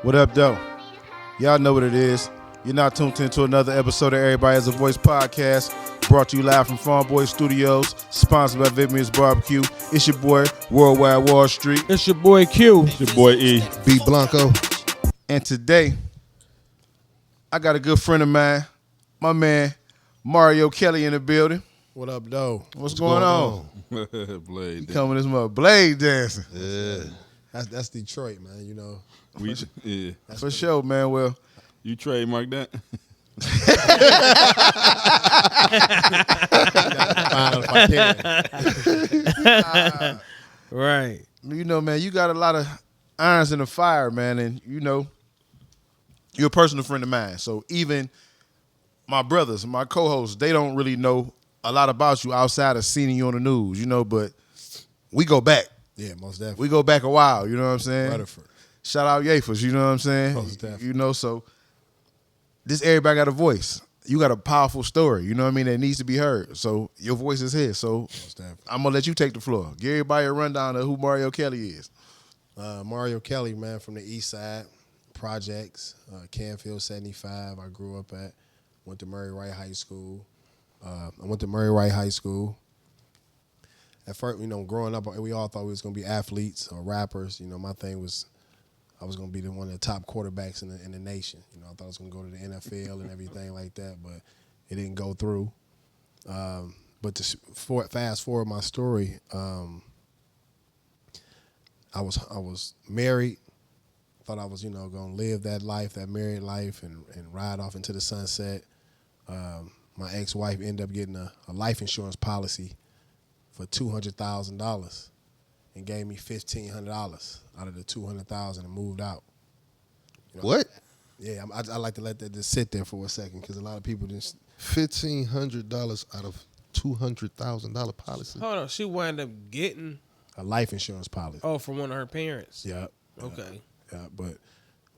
What up, though? Y'all know what it is. You're not tuned into another episode of Everybody Has a Voice podcast, brought to you live from Farm Boy Studios, sponsored by Vidme's Barbecue. It's your boy, Worldwide Wall Street. It's your boy Q. It's your boy E. B Blanco. And today, I got a good friend of mine, my man, Mario Kelly in the building. What up, though? What's going on? Blade. Coming this mother, Blade dancing. Yeah. That's Detroit, man, you know. Yeah. For sure, man. Well, You trademark that? Right. you know, man, you got a lot of irons in the fire, man, and you know, you're a personal friend of mine. So even my brothers, my co-hosts, they don't really know a lot about you outside of seeing you on the news, you know, but we go back. Yeah, most definitely. We go back a while, you know what I'm saying? Rutherford. Shout out Yafers, you know what I'm saying? Most definitely. You know, so this everybody got a voice. You got a powerful story, you know what I mean, that needs to be heard. So your voice is here. So Most definitely. I'm going to let you take the floor. Give everybody a rundown of who Mario Kelly is. Mario Kelly, man, from the east side, projects, Canfield 75, I grew up at. Went to Murray Wright High School. At first, you know, growing up, we all thought we was going to be athletes or rappers. You know, my thing was I was going to be one of the top quarterbacks in the nation. You know, I thought I was going to go to the NFL and everything like that, but it didn't go through. But to fast forward my story, I was married. Thought I was, you know, going to live that life, that married life, and ride off into the sunset. My ex-wife ended up getting a life insurance policy for $200,000 and gave me $1,500 out of the $200,000 and moved out. You know, What? Yeah, I like to let that just sit there for a second because a lot of people just. $1,500 out of $200,000 policy. Hold on. She wound up getting A life insurance policy. from one of her parents. Yeah. Okay. Yeah, but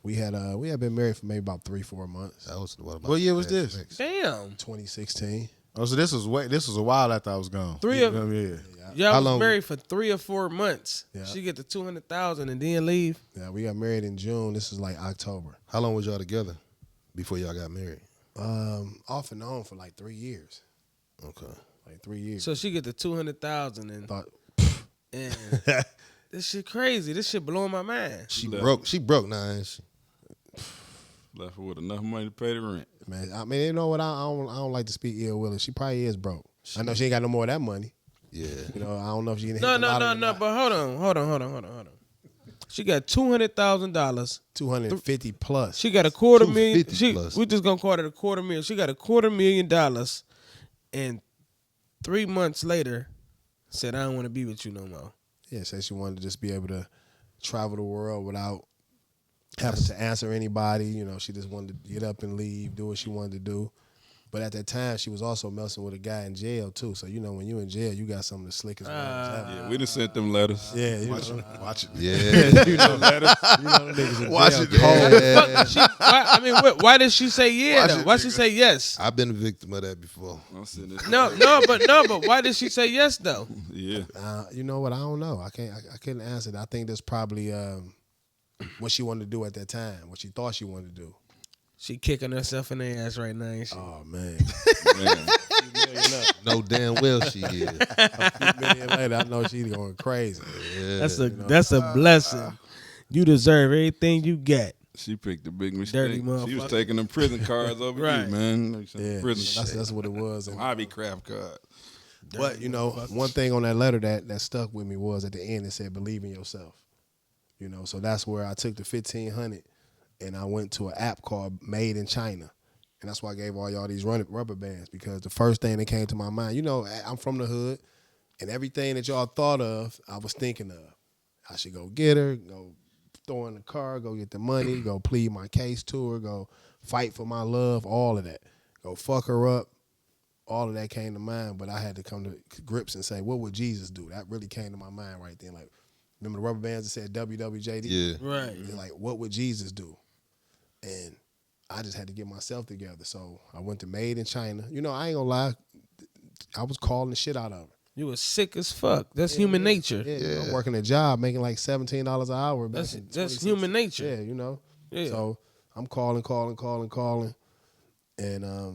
we had been married for maybe about 3-4 months. That was What year was this? Damn. 2016. Oh, so this was a while after I was gone. Three of- yeah. Y'all How was long- married for 3 or 4 months. Yeah. She get the $200,000 and then leave. Yeah, we got married in June. This is like October. How long was y'all together before y'all got married? Off and on for like 3 years. Okay. Like 3 years. So she get the $200,000 and Thought, this shit crazy. This shit blowing my mind. She Left. broke. She broke now, ain't she? Left her with enough money to pay the rent. man, I mean, you know what? I don't like to speak ill will. She probably is broke. I know she ain't got no more of that money. Yeah. You know, I don't know if she can hit No. the lottery or not. But hold on. She got $200,000. 250 plus. She got a $250,000. $250,000 We just gonna call it a $250,000. She got a $250,000, and 3 months later, said, "I don't want to be with you no more." Yeah, said she wanted to just be able to travel the world without having to answer anybody. You know, she just wanted to get up and leave, do what she wanted to do. But at that time, she was also messing with a guy in jail, too. So, you know, when you in jail, you got some of the slickest ones ever. Yeah, we done sent them letters. Yeah, you Watch know. it. Watch it. Yeah. You know, letters. You know, the niggas in Watch jail. it. Why did she say yeah? Watch Though? it, Why she nigga. say yes? I've been a victim of that before. I'm sitting there. But why did she say yes though? Yeah. You know what? I don't know. I couldn't answer that. I think that's probably what she wanted to do at that time, what she thought she wanted to do. She kicking herself in the ass right now, ain't she? Oh, man. Man. No damn well she is. A few million later, I know she's going crazy. Yeah. That's a blessing. You deserve everything you get. She picked a big Dirty mistake. She was motherfucker. taking them prison cards over Right. you, man. Like some Yeah, prison that's what it was. some And, hobby craft card. but, you know, one thing on that letter that stuck with me was at the end, it said, believe in yourself. You know, so that's where I took the $1,500 and I went to an app called Made in China. And that's why I gave all y'all these rubber bands, because the first thing that came to my mind, you know, I'm from the hood, and everything that y'all thought of, I was thinking of. I should go get her, go throw in the car, go get the money, go plead my case to her, go fight for my love, all of that. Go fuck her up. All of that came to mind, but I had to come to grips and say, what would Jesus do? That really came to my mind right then. Like, remember the rubber bands that said WWJD? Yeah. Right. It's like, what would Jesus do? And I just had to get myself together. So I went to Made in China. You know, I ain't gonna lie. I was calling the shit out of her. You was sick as fuck. That's human nature. Yeah, I'm working a job making like $17 an hour. That's human nature. Yeah, you know. Yeah. So I'm calling, and I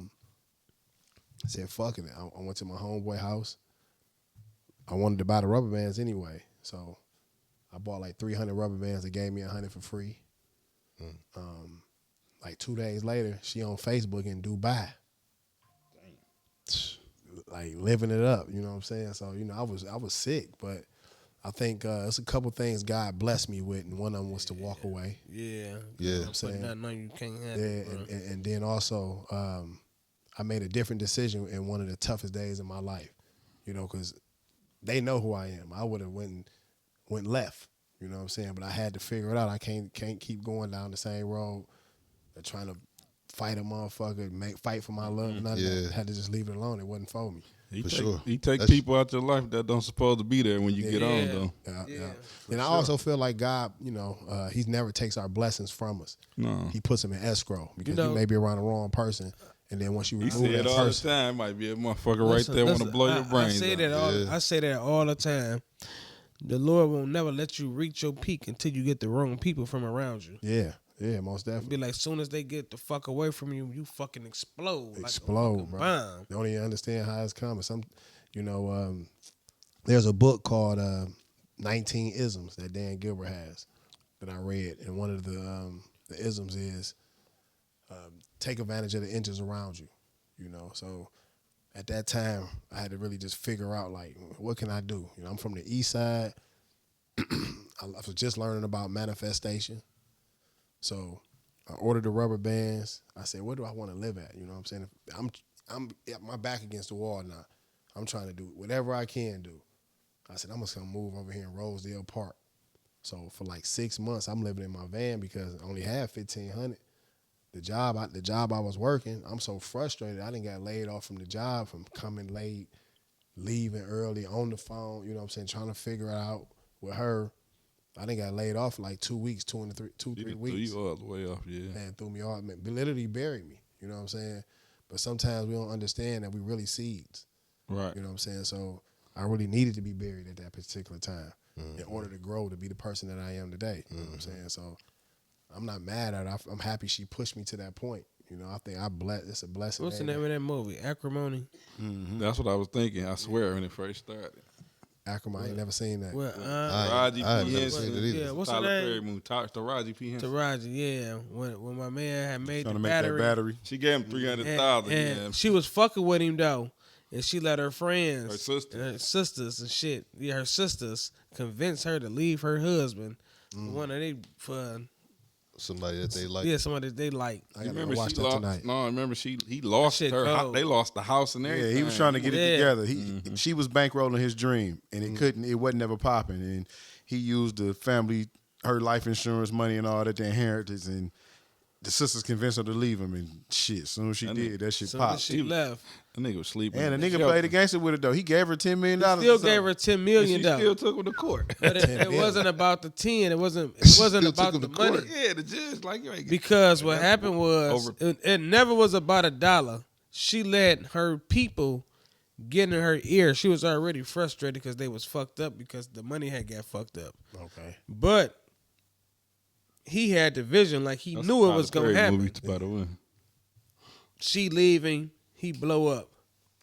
said, fuck it. I went to my homeboy house. I wanted to buy the rubber bands anyway, so I bought like 300 rubber bands. They gave me 100 for free. Like 2 days later, she on Facebook in Dubai. Like living it up, you know what I'm saying? So, you know, I was sick, but I think it's a couple things God blessed me with, and one of them was to walk away. Yeah. Yeah. You know I'm put saying? nothing on you can't have Yeah, it, bro. and then also I made a different decision in one of the toughest days of my life, you know, because they know who I am. I would have went left, you know what I'm saying? But I had to figure it out. I can't keep going down the same road, trying to fight a motherfucker, fight for my love. None of that. Yeah. Had to just leave it alone. It wasn't for me. For sure. He take That's- people out your life that don't supposed to be there when you get on, Yeah. though. Yeah. And I also feel like God, you know, He never takes our blessings from us. No. He puts them in escrow because You know- you may be around the wrong person, and then once you He remove say that it all the person, time. Might be a motherfucker Listen, right there want listen, to blow your brains I say out. that all. Yeah. I say that all the time. The Lord will never let you reach your peak until you get the wrong people from around you. yeah, most definitely. Be like, soon as they get the fuck away from you, you fucking explode. Explode, like a bro. bomb. They don't even understand how it's coming. There's a book called 19 Isms that Dan Gilbert has that I read, and one of the isms is take advantage of the inches around you. You know, so at that time I had to really just figure out like, what can I do? You know, I'm from the East Side. I was just learning about manifestation, so I ordered the rubber bands. I said, where do I want to live at? You know what I'm saying? I'm at my back against the wall now. I'm trying to do whatever I can do. I said, I'm just going to move over here in Rosedale Park. So for like 6 months, I'm living in my van because I only had $1,500. The job I was working, I'm so frustrated. I didn't get laid off from the job from coming late, leaving early, on the phone, you know what I'm saying, trying to figure it out with her. I didn't got laid off for like 2 weeks, 3 He weeks. threw you all the way off, yeah. Man, threw me off, man, literally buried me, you know what I'm saying? But sometimes we don't understand that we really seeds. Right. You know what I'm saying? So I really needed to be buried at that particular time in order to grow to be the person that I am today. You know what I'm saying? So I'm not mad at her. I'm happy she pushed me to that point. You know, I think it's a blessing. What's the name of that movie? Acrimony? That's what I was thinking. I swear when it first started. Acrimony, I ain't never seen that. Well, Raji I ain't P. never Henson. seen it either. Yeah, what's her Tyler name? Perry movie. Taraji P. Henson. Taraji, yeah. When my man had made Trying the to make battery, that battery. She gave him $300,000. and Yeah. she was fucking with him though, and she let her friends, Her sister. and her sisters and shit. Yeah, her sisters convinced her to leave her husband. One of they for Somebody that they like. yeah, somebody that they like. I You gotta remember watch she that lost? tonight. No, I remember he lost shit her. cold. They lost the house and everything. Yeah, he was trying to get it Yeah. together. She was bankrolling his dream, and it wasn't ever popping. And he used the family, her life insurance money and all that, the inheritance, and the sisters convinced her to leave him. And shit, as soon as she did, that shit So popped. she left. The nigga was sleeping. And the in nigga shelter. played the gangster with it though. He gave her $10 million. Still gave her $10 And million she though. still took him to court. But it wasn't about the 10. It wasn't Still about took the him to court. money. Yeah, the judge like you ain't get Because what happened was Over- it never was about $1. She let her people get in her ear. She was already frustrated because they was fucked up because the money had got fucked up. Okay. But he had the vision, like he That's knew a it was Tyler gonna Perry happen. movie, by the way. She leaving, he blow up.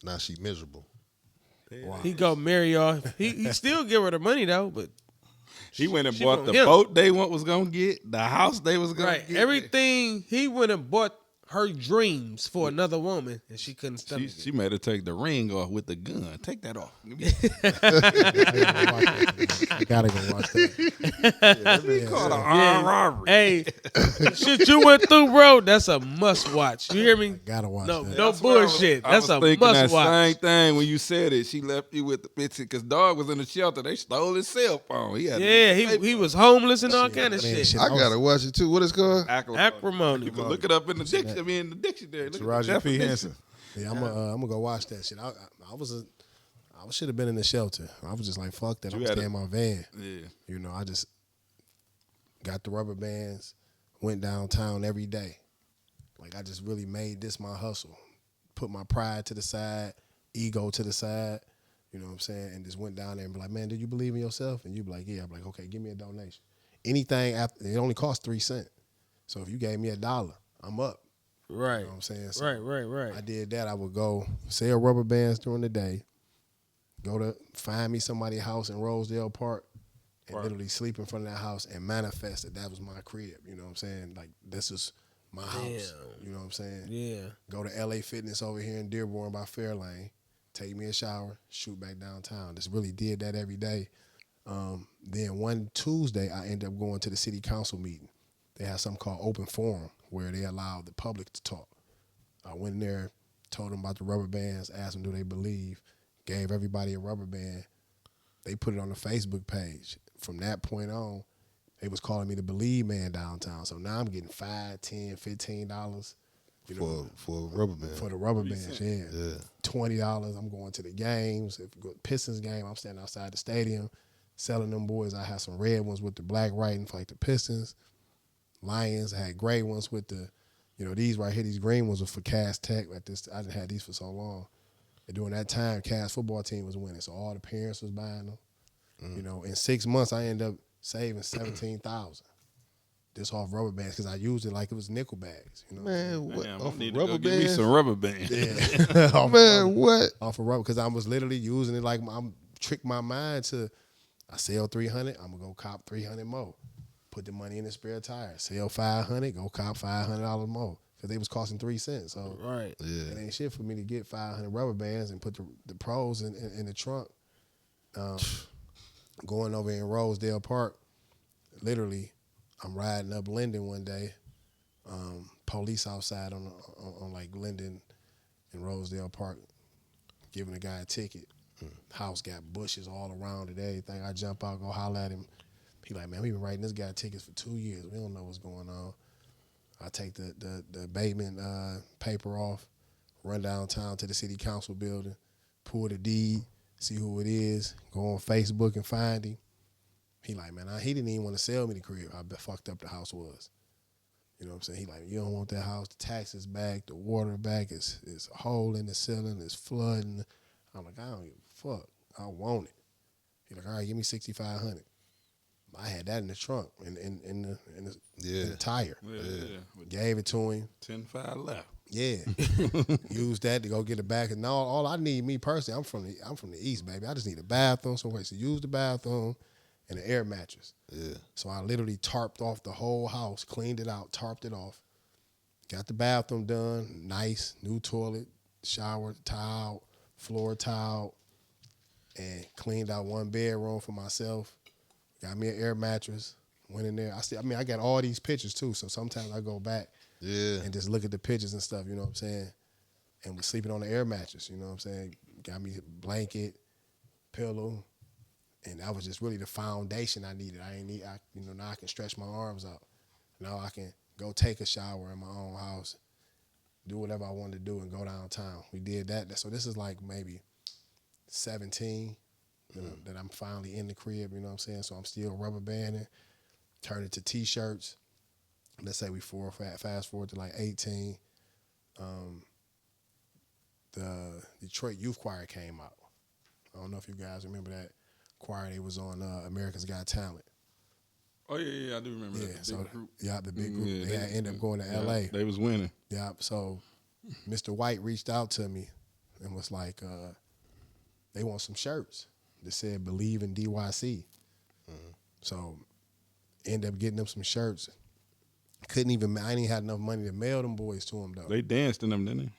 Now she miserable. He go marry y'all. He still give her the money though, but He went and She bought want the him. boat they was gonna get, the house they was gonna right, get. everything he went and bought her dreams for another woman, and she couldn't She, stomach she it. made her take the ring off with the gun. Take that off. I gotta go watch that. He called an Yeah. armed robbery. Hey, shit you went through, bro. That's a must watch. You hear me? Gotta watch No, that. no That's what I was- bullshit. I That's was a thinking must that watch. same thing when you said it. She left you with the bitch because dog was in the shelter. They stole his cell phone. He had Yeah, he was homeless and all kind of man, shit. shit. I gotta watch it too. What is it called? Acrimony. You can look it up in the dictionary. In the dictionary. Look at the Taraji P. definition. Henson. Yeah, I'm gonna go watch that shit. I should have been in the shelter. I was just like, fuck that. I'm You gonna had stay a- in my van. Yeah. You know, I just got the rubber bands, went downtown every day. Like I just really made this my hustle. Put my pride to the side, ego to the side. You know what I'm saying? And just went down there and be like, man, did you believe in yourself? And you be like, yeah. I'm like, okay, give me a donation. Anything after it only costs 3 cents. So if you gave me $1, I'm up. Right. You know what I'm saying? So Right. I did that. I would go sell rubber bands during the day, go to find me somebody's house in Rosedale Park, and literally sleep in front of that house and manifest that was my crib. You know what I'm saying? Like, this is my house. You know what I'm saying? Yeah. Go to LA Fitness over here in Dearborn by Fairlane, take me a shower, shoot back downtown. Just really did that every day. Then one Tuesday, I ended up going to the city council meeting. They had something called open forum where they allowed the public to talk. I went in there, told them about the rubber bands, asked them do they believe, gave everybody a rubber band. They put it on the Facebook page. From that point on, they was calling me the Believe Man downtown. So now I'm getting $5, $10, $15. For a rubber band. For the rubber bands, yeah. $20. I'm going to the games. If you go to Pistons game, I'm standing outside the stadium selling them boys. I had some red ones with the black writing for like the Pistons. Lions, I had gray ones with the, these right here, these green ones were for Cass Tech. Like this, I didn't have these for so long. And during that time, Cass football team was winning, so all the parents was buying them. In 6 months, I ended up saving $17,000 just off rubber bands because I used it like it was nickel bags. Man, what? Damn, Off I of need to rubber go get me bands? some rubber bands. Yeah, Man, what? off of rubber because I was literally using it like I'm trick my mind to. I sell 300, I'm gonna go cop 300 more. Put the money in the spare tire. Sell 500, go cop $500 more because they was costing 3 cents. So Right. it ain't shit for me to get 500 rubber bands and put the pros in the trunk. Going over in Rosedale Park, literally, I'm riding up Linden one day. Police outside on like Linden and Rosedale Park, giving a guy a ticket. House got bushes all around it, everything. I jump out, go holler at him. He like, man, we been writing this guy tickets for 2 years. We don't know what's going on. I take the abatement paper off, run downtown to the city council building, pull the deed, see who it is, go on Facebook and find him. He like, man, he didn't even want to sell me the crib. How fucked up the house was. You know what I'm saying? He like, you don't want that house. The taxes back, the water back. It's a hole in the ceiling. It's flooding. I'm like, I don't give a fuck. I want it. He like, all right, give me $6,500. I had that in the trunk in the tire. Yeah. Gave it to him. 10-5 left. Yeah. Used that to go get it back. And now all I need, me personally, I'm from the East, baby. I just need a bathroom, somewhere to use the bathroom, and an air mattress. Yeah. So I literally tarped off the whole house, cleaned it out, tarped it off, got the bathroom done, nice, new toilet, shower, tile, floor tile, and cleaned out one bedroom for myself. Got me an air mattress, went in there. I got all these pictures too, so sometimes I go back and just look at the pictures and stuff, you know what I'm saying? And was sleeping on the air mattress, you know what I'm saying? Got me a blanket, pillow, and that was just really the foundation I needed. Now I can stretch my arms out. Now I can go take a shower in my own house, do whatever I wanted to do and go downtown. We did that. So this is like maybe 17 that I'm finally in the crib, you know what I'm saying? So I'm still rubber banding, turn it to T-shirts. Let's say we fast forward to like 18. The Detroit Youth Choir came out. I don't know if you guys remember that choir. They was on America's Got Talent. Oh, yeah, I do remember that. The big group. Yeah, the big group. Yeah, they had ended up going to L.A. They was winning. Yeah, so Mr. White reached out to me and was like, they want some shirts that said Believe in DYC. So ended up getting them some shirts. I didn't even have enough money to mail them boys to them, though. They danced in them, didn't they?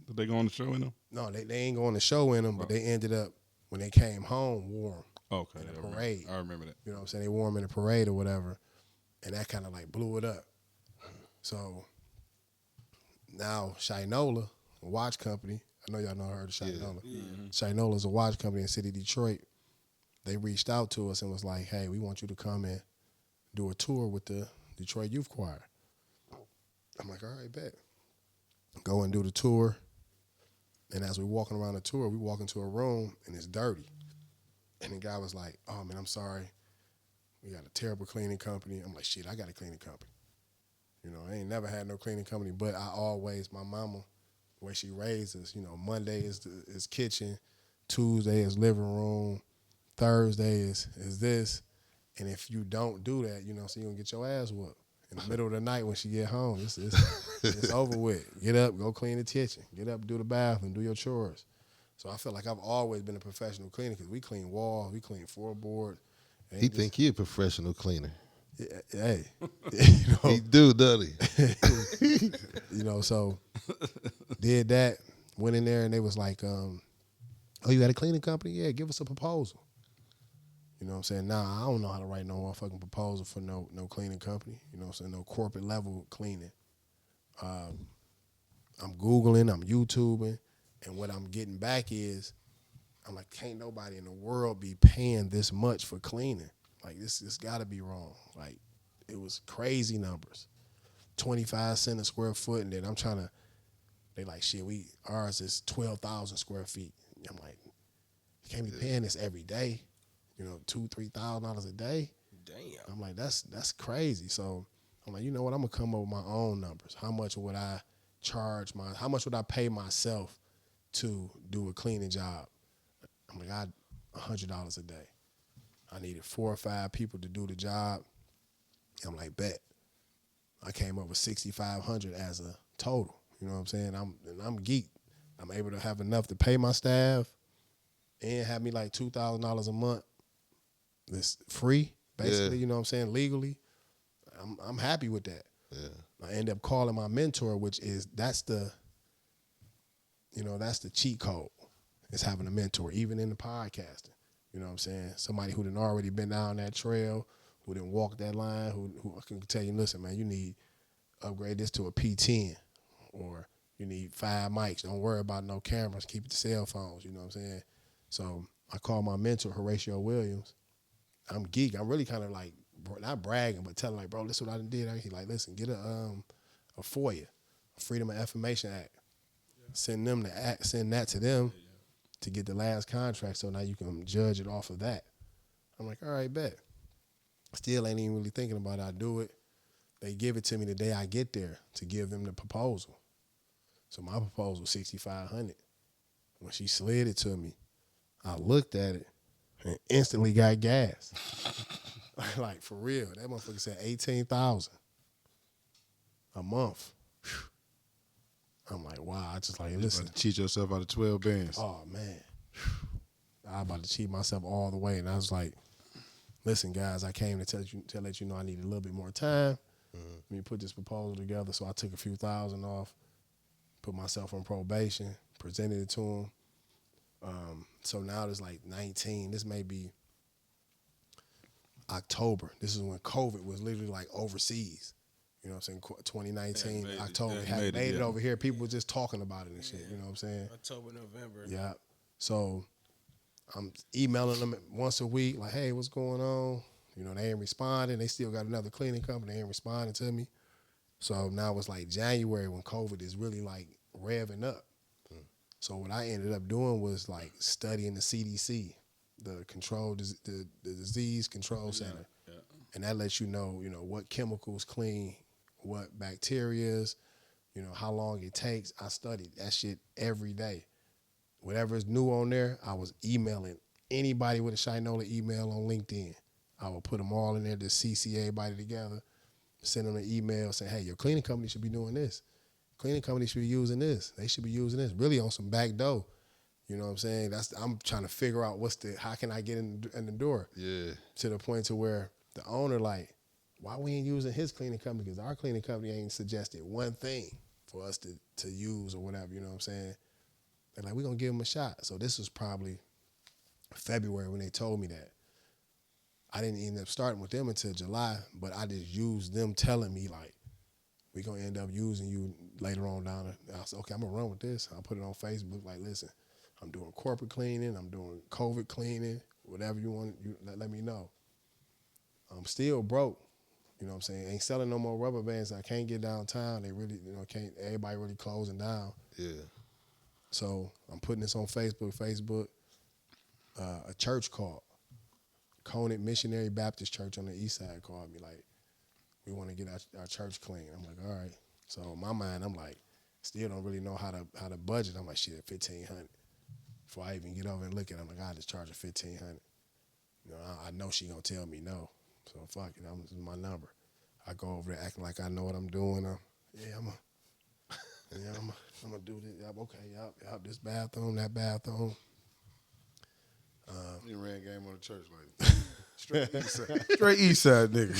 Did they go on the show in them? No, they ain't go on the show in them, but they ended up, when they came home, wore them. Okay. In a parade. I remember that. You know what I'm saying? They wore them in a parade or whatever. And that kind of like blew it up. So now Shinola, a watch company, I know y'all heard of Shinola. Yeah. Shinola's a watch company in the city of Detroit. They reached out to us and was like, hey, we want you to come and do a tour with the Detroit Youth Choir. I'm like, all right, bet. Go and do the tour. And as we're walking around the tour, we walk into a room and it's dirty. And the guy was like, oh, man, I'm sorry. We got a terrible cleaning company. I'm like, shit, I got a cleaning company. You know, I ain't never had no cleaning company, but my mama, the way she raised us, Monday is kitchen, Tuesday is living room, Thursday is this. And if you don't do that, so you're going to get your ass whooped. In the middle of the night when she get home, it's over with. Get up, go clean the kitchen. Get up, do the bathroom, do your chores. So I feel like I've always been a professional cleaner because we clean walls, we clean floorboard. He think he a professional cleaner. Hey, He do, doesn't he? So did that, went in there and they was like, oh, you got a cleaning company? Yeah, give us a proposal. You know what I'm saying? Nah, I don't know how to write no motherfucking proposal for no cleaning company. You know what I'm saying? No corporate level cleaning. I'm Googling, I'm YouTubing, and what I'm getting back is, I'm like, can't nobody in the world be paying this much for cleaning. Like, this gotta be wrong. Like, it was crazy numbers. 25 cents a square foot, and then I'm trying to, they like, shit, ours is 12,000 square feet. I'm like, you can't be paying this every day. $2,000-$3,000 a day. Damn. I'm like, that's crazy. So I'm like, you know what? I'm gonna come up with my own numbers. How much would I charge how much would I pay myself to do a cleaning job? I'm like, $100 a day. I needed 4 or 5 people to do the job. I'm like, bet. I came up with $6,500 as a total. You know what I'm saying? I'm geeked. I'm able to have enough to pay my staff and have me like $2,000 a month. It's free, basically. Yeah. You know what I'm saying? Legally, I'm happy with that. Yeah. I end up calling my mentor, which is that's the cheat code. Is having a mentor, even in the podcasting. You know what I'm saying? Somebody who done already been down that trail, who done walked that line, who can tell you, listen, man, you need upgrade this to a P10, or you need 5 mics. Don't worry about no cameras. Keep it to cell phones. You know what I'm saying? So I call my mentor, Horatio Williams. I'm geek. I'm really kind of like, not bragging, but telling like, bro, this is what I done did. He like, listen, get a FOIA, Freedom of Information Act. Send that to them to get the last contract, so now you can judge it off of that. I'm like, all right, bet. Still ain't even really thinking about it. I do it. They give it to me the day I get there to give them the proposal. So my proposal was $6,500. When she slid it to me, I looked at it and instantly got gas. Like, for real. That motherfucker said $18,000 a month. Whew. I'm like, wow. I just like, listen. About to cheat yourself out of 12 bands. Oh, man. I was about to cheat myself all the way. And I was like, listen, guys, I came to let you know I need a little bit more time. Let me put this proposal together. So I took a few thousand off, put myself on probation, presented it to him. So now there's like 19. This may be October. This is when COVID was literally like overseas. You know what I'm saying? 2019, October. Hadn't made it over here. People were just talking about it and shit. You know what I'm saying? October, November. Yeah. So I'm emailing them once a week, like, hey, what's going on? They ain't responding. They still got another cleaning company. They ain't responding to me. So now it's like January when COVID is really like revving up. So what I ended up doing was like studying the CDC, the Disease Control Center. Yeah. And that lets you know what chemicals clean, what bacterias, how long it takes. I studied that shit every day. Whatever is new on there, I was emailing anybody with a Shinola email on LinkedIn. I would put them all in there to CC everybody together, send them an email saying, hey, your cleaning company should be doing this. Cleaning company should be using this. They should be using this. Really on some back door. You know what I'm saying? I'm trying to figure out how can I get in the door? Yeah. To the point to where the owner like, why we ain't using his cleaning company? Because our cleaning company ain't suggested one thing for us to use or whatever. You know what I'm saying? They're like, we're going to give them a shot. So this was probably February when they told me that. I didn't end up starting with them until July, but I just used them telling me, like, we're going to end up using you later on down. I said, okay, I'm going to run with this. I'll put it on Facebook. Like, listen, I'm doing corporate cleaning. I'm doing COVID cleaning. Whatever you want, let me know. I'm still broke. You know what I'm saying? Ain't selling no more rubber bands. I can't get downtown. They really, can't. Everybody really closing down. Yeah. So I'm putting this on Facebook. A church called. Conant Missionary Baptist Church on the east side called me like, we want to get our church clean. I'm like, all right. So in my mind, I'm like, still don't really know how to budget. I'm like, shit, $1,500. Before I even get over and look at it, I'm like, I just charge her $1,500. I know she gonna tell me no. So fuck it, this is my number. I go over there acting like I know what I'm doing. I'm gonna do this. Yep, okay, yep, this bathroom, that bathroom. You ran game on the church like straight east side. Straight east side, nigga.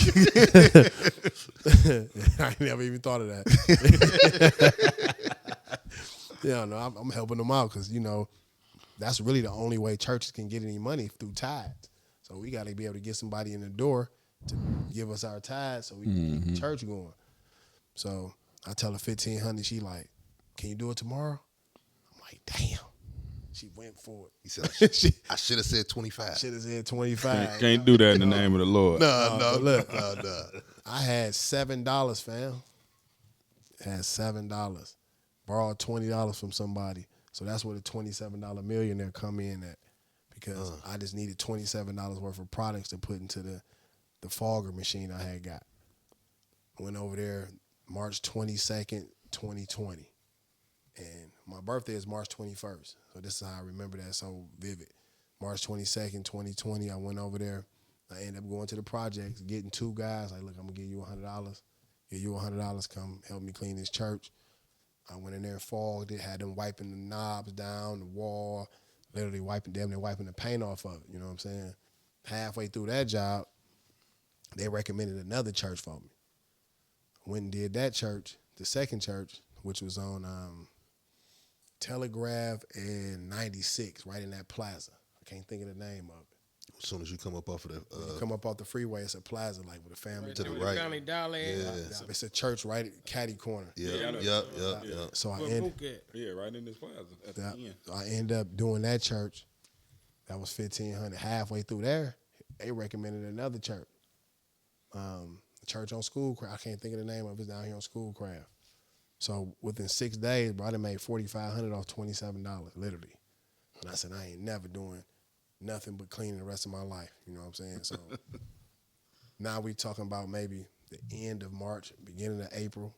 I ain't never even thought of that. Yeah, no, I'm helping them out because, that's really the only way churches can get any money, through tithes. So we got to be able to get somebody in the door to give us our tithes so we can keep the church going. So I tell her $1,500. She like, can you do it tomorrow? I'm like, damn. She went for it. He said, I should have said 25. Should have said 25. Can't do that in the name of the Lord. No. I had $7, fam. Had $7. Borrowed $20 from somebody. So that's where the $27 millionaire come in at. Because I just needed $27 worth of products to put into the fogger machine I had got. Went over there March 22nd, 2020. And my birthday is March 21st. So this is how I remember that so vivid. March 22nd, 2020, I went over there. I ended up going to the projects, getting 2 guys. Like, look, I'm going to give you $100. Give you $100, come help me clean this church. I went in there and fogged it, had them wiping the knobs down, the wall, literally wiping the paint off of it. You know what I'm saying? Halfway through that job, they recommended another church for me. Went and did that church, the second church, which was on Telegraph and 96, right in that plaza. I can't think of the name of it. As soon as you come up off of the You come up off the freeway, it's a plaza, like with a family. Right to the there right. Family Dollar. Yeah. It's a church right at Caddy Corner. Yeah. So I Where ended, Book at? Yeah, right in this plaza at the end. I ended up doing that church. That was $1,500. Halfway through there, they recommended another church. Church on Schoolcraft. I can't think of the name of it. It's down here on Schoolcraft. So within 6 days, bro, I done made $4,500 off $27, literally. And I said, I ain't never doing nothing but cleaning the rest of my life. You know what I'm saying? So now we talking about maybe the end of March, beginning of April.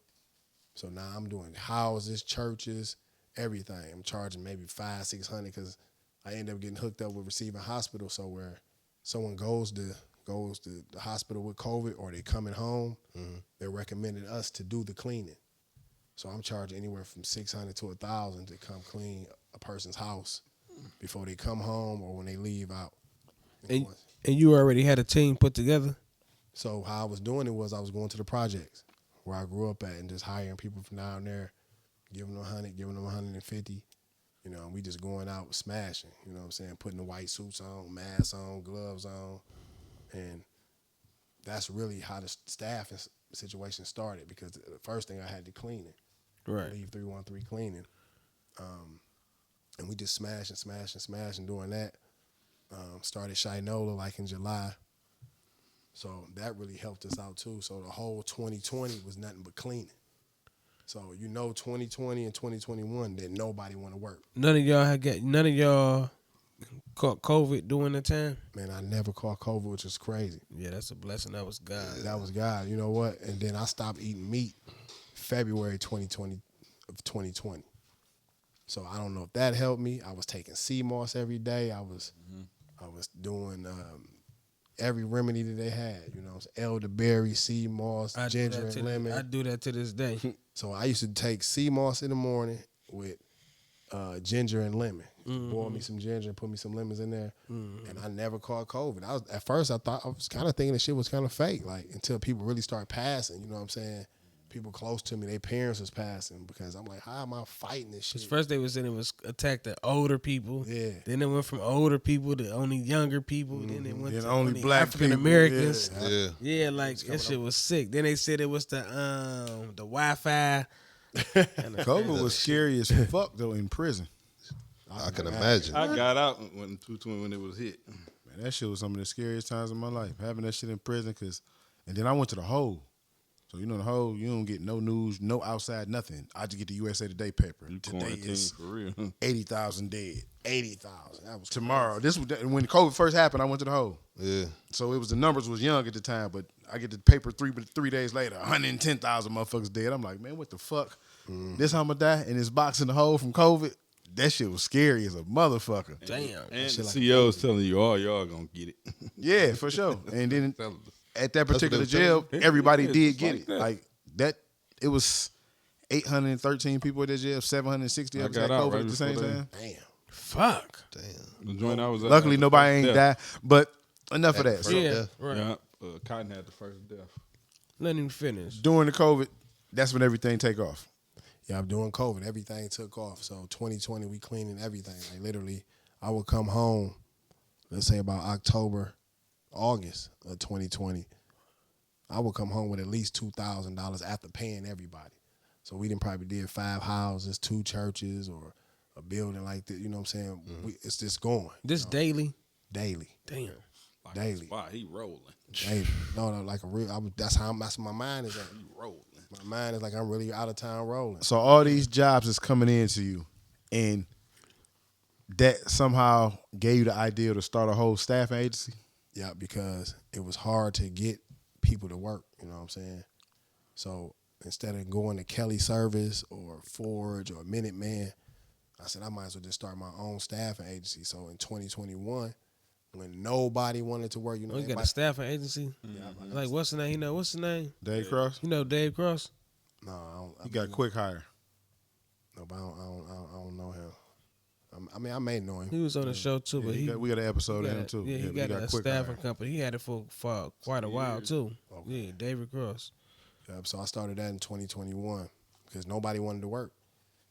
So now I'm doing houses, churches, everything. I'm charging maybe $500-$600 because I end up getting hooked up with Receiving Hospital. So where someone goes to the hospital with COVID or they coming home, they're recommending us to do the cleaning. So I'm charging anywhere from $600 to $1,000 to come clean a person's house before they come home or when they leave out. And you already had a team put together? So how I was doing it was I was going to the projects where I grew up at and just hiring people from down there, giving them $100, giving them $150. You know, and we just going out smashing, you know what I'm saying, putting the white suits on, masks on, gloves on. And that's really how the staffing situation started because the first thing I had to clean it. Right. Leave 313 cleaning. And we just smashing doing that. Started Shinola like in July. So that really helped us out too. So the whole 2020 was nothing but cleaning. So 2020 and 2021 that nobody want to work. None of y'all caught COVID during the time? Man, I never caught COVID, which is crazy. Yeah, that's a blessing. That was God. That was God. You know what? And then I stopped eating meat February 2020 of 2020. So I don't know if that helped me. I was taking sea moss every day. I was doing every remedy that they had. You know, elderberry, sea moss, ginger, and lemon. I do that to this day. So I used to take sea moss in the morning with ginger and lemon. Boil me some ginger and put me some lemons in there. And I never caught COVID. At first I was kind of thinking the shit was kind of fake, like until people really start passing. You know what I'm saying? People close to me, their parents was passing because I'm like, how am I fighting this shit? First they was saying it was attacked at older people. Yeah. Then it went from older people to only younger people. Then it went to only black African Americans. Yeah. Yeah, like that shit was sick. Then they said it was the Wi-Fi. COVID was scary as fuck though in prison. I can imagine. I got out when it was hit. Man, that shit was some of the scariest times of my life. Having that shit in prison, and then I went to the hole. So the hole, you don't get no news, no outside, nothing. I just get the USA Today paper. Today is for real. 80,000 dead. 80,000. That was Tomorrow, when COVID first happened, I went to the hole. Yeah. So the numbers was young at the time, but I get the paper 3 days later, 110,000 motherfuckers dead. I'm like, man, what the fuck? This how I'm gonna die in this box in the hole from COVID? That shit was scary as a motherfucker. Damn. And the CEO's telling you, oh, y'all gonna get it. Yeah, for sure. And then at that what they particular was telling jail, you. everybody Yeah, did just get like it. that. Like that, it was 813 people at that jail, 760 I of us got had out COVID right at the same before they- time. Damn. Fuck. Damn. The joint I was at Luckily, had the nobody first ain't death. died. But enough of Had that. the So first Yeah, death. right. Yeah, Cotton had the first death. Let him finish. during the COVID, that's when everything take off. Yeah, I'm doing COVID. Everything took off. So 2020, we cleaning everything. Like literally, I would come home, let's say about October, August of 2020. I would come home with at least $2,000 after paying everybody. So we didn't probably did 5 houses, 2 churches, or a building like that. You know what I'm saying? It's just going. This daily. Daily. Damn. Like Daily. Wow, he rolling. Daily. No, like a real. That's my mind is at. He rolling. My mind is like I'm really out of town rolling. So all these jobs is coming into you, and that somehow gave you the idea to start a whole staffing agency. Yeah, because it was hard to get people to work. You know what I'm saying? So instead of going to Kelly Service or Forge or Minuteman, I said I might as well just start my own staffing agency. So in 2021, when nobody wanted to work, you know, We got a everybody- staffing agency. Like what's the name? You know what's the name? Dave Cross, You know Dave Cross. no, I don't. you got quick hire. No, but I don't know him. I mean, I may know him. He was on the show too, Yeah, but he we got an episode he of got him too. Yeah, he we got a quick staffing hire. company. He had it for quite a while too. Yeah, David Cross. Yeah, so I started that in 2021 because nobody wanted to work.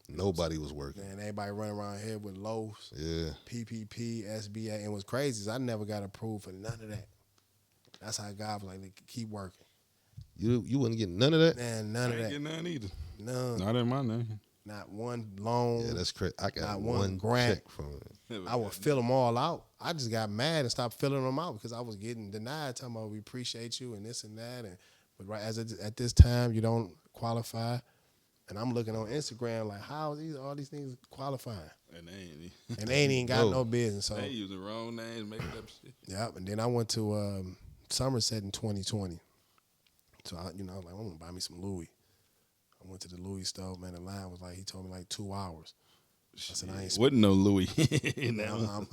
Nobody was working. And everybody running around here with loaves, Yeah. PPP, SBA. And what's crazy is I never got approved for none of that. That's how God was like, keep working. You wouldn't get none of that? Man, none I of ain't that. getting none either. None. Not in my name. Not one loan. Yeah, that's crazy. I got Not one one grant. check from it. I would fill them all out. I just got mad and stopped filling them out because I was getting denied, talking about we appreciate you and this and that. But right at this time, you don't qualify. And I'm looking on Instagram like, how is all these things qualifying? And they ain't. And they ain't even got No. no business. So They using wrong names, making up shit. yeah, and then I went to Somerset in 2020. So I was like, I'm gonna buy me some Louis. I went to the Louis store, man. The line was like, he told me like 2 hours. I said, I ain't Wasn't no Louis.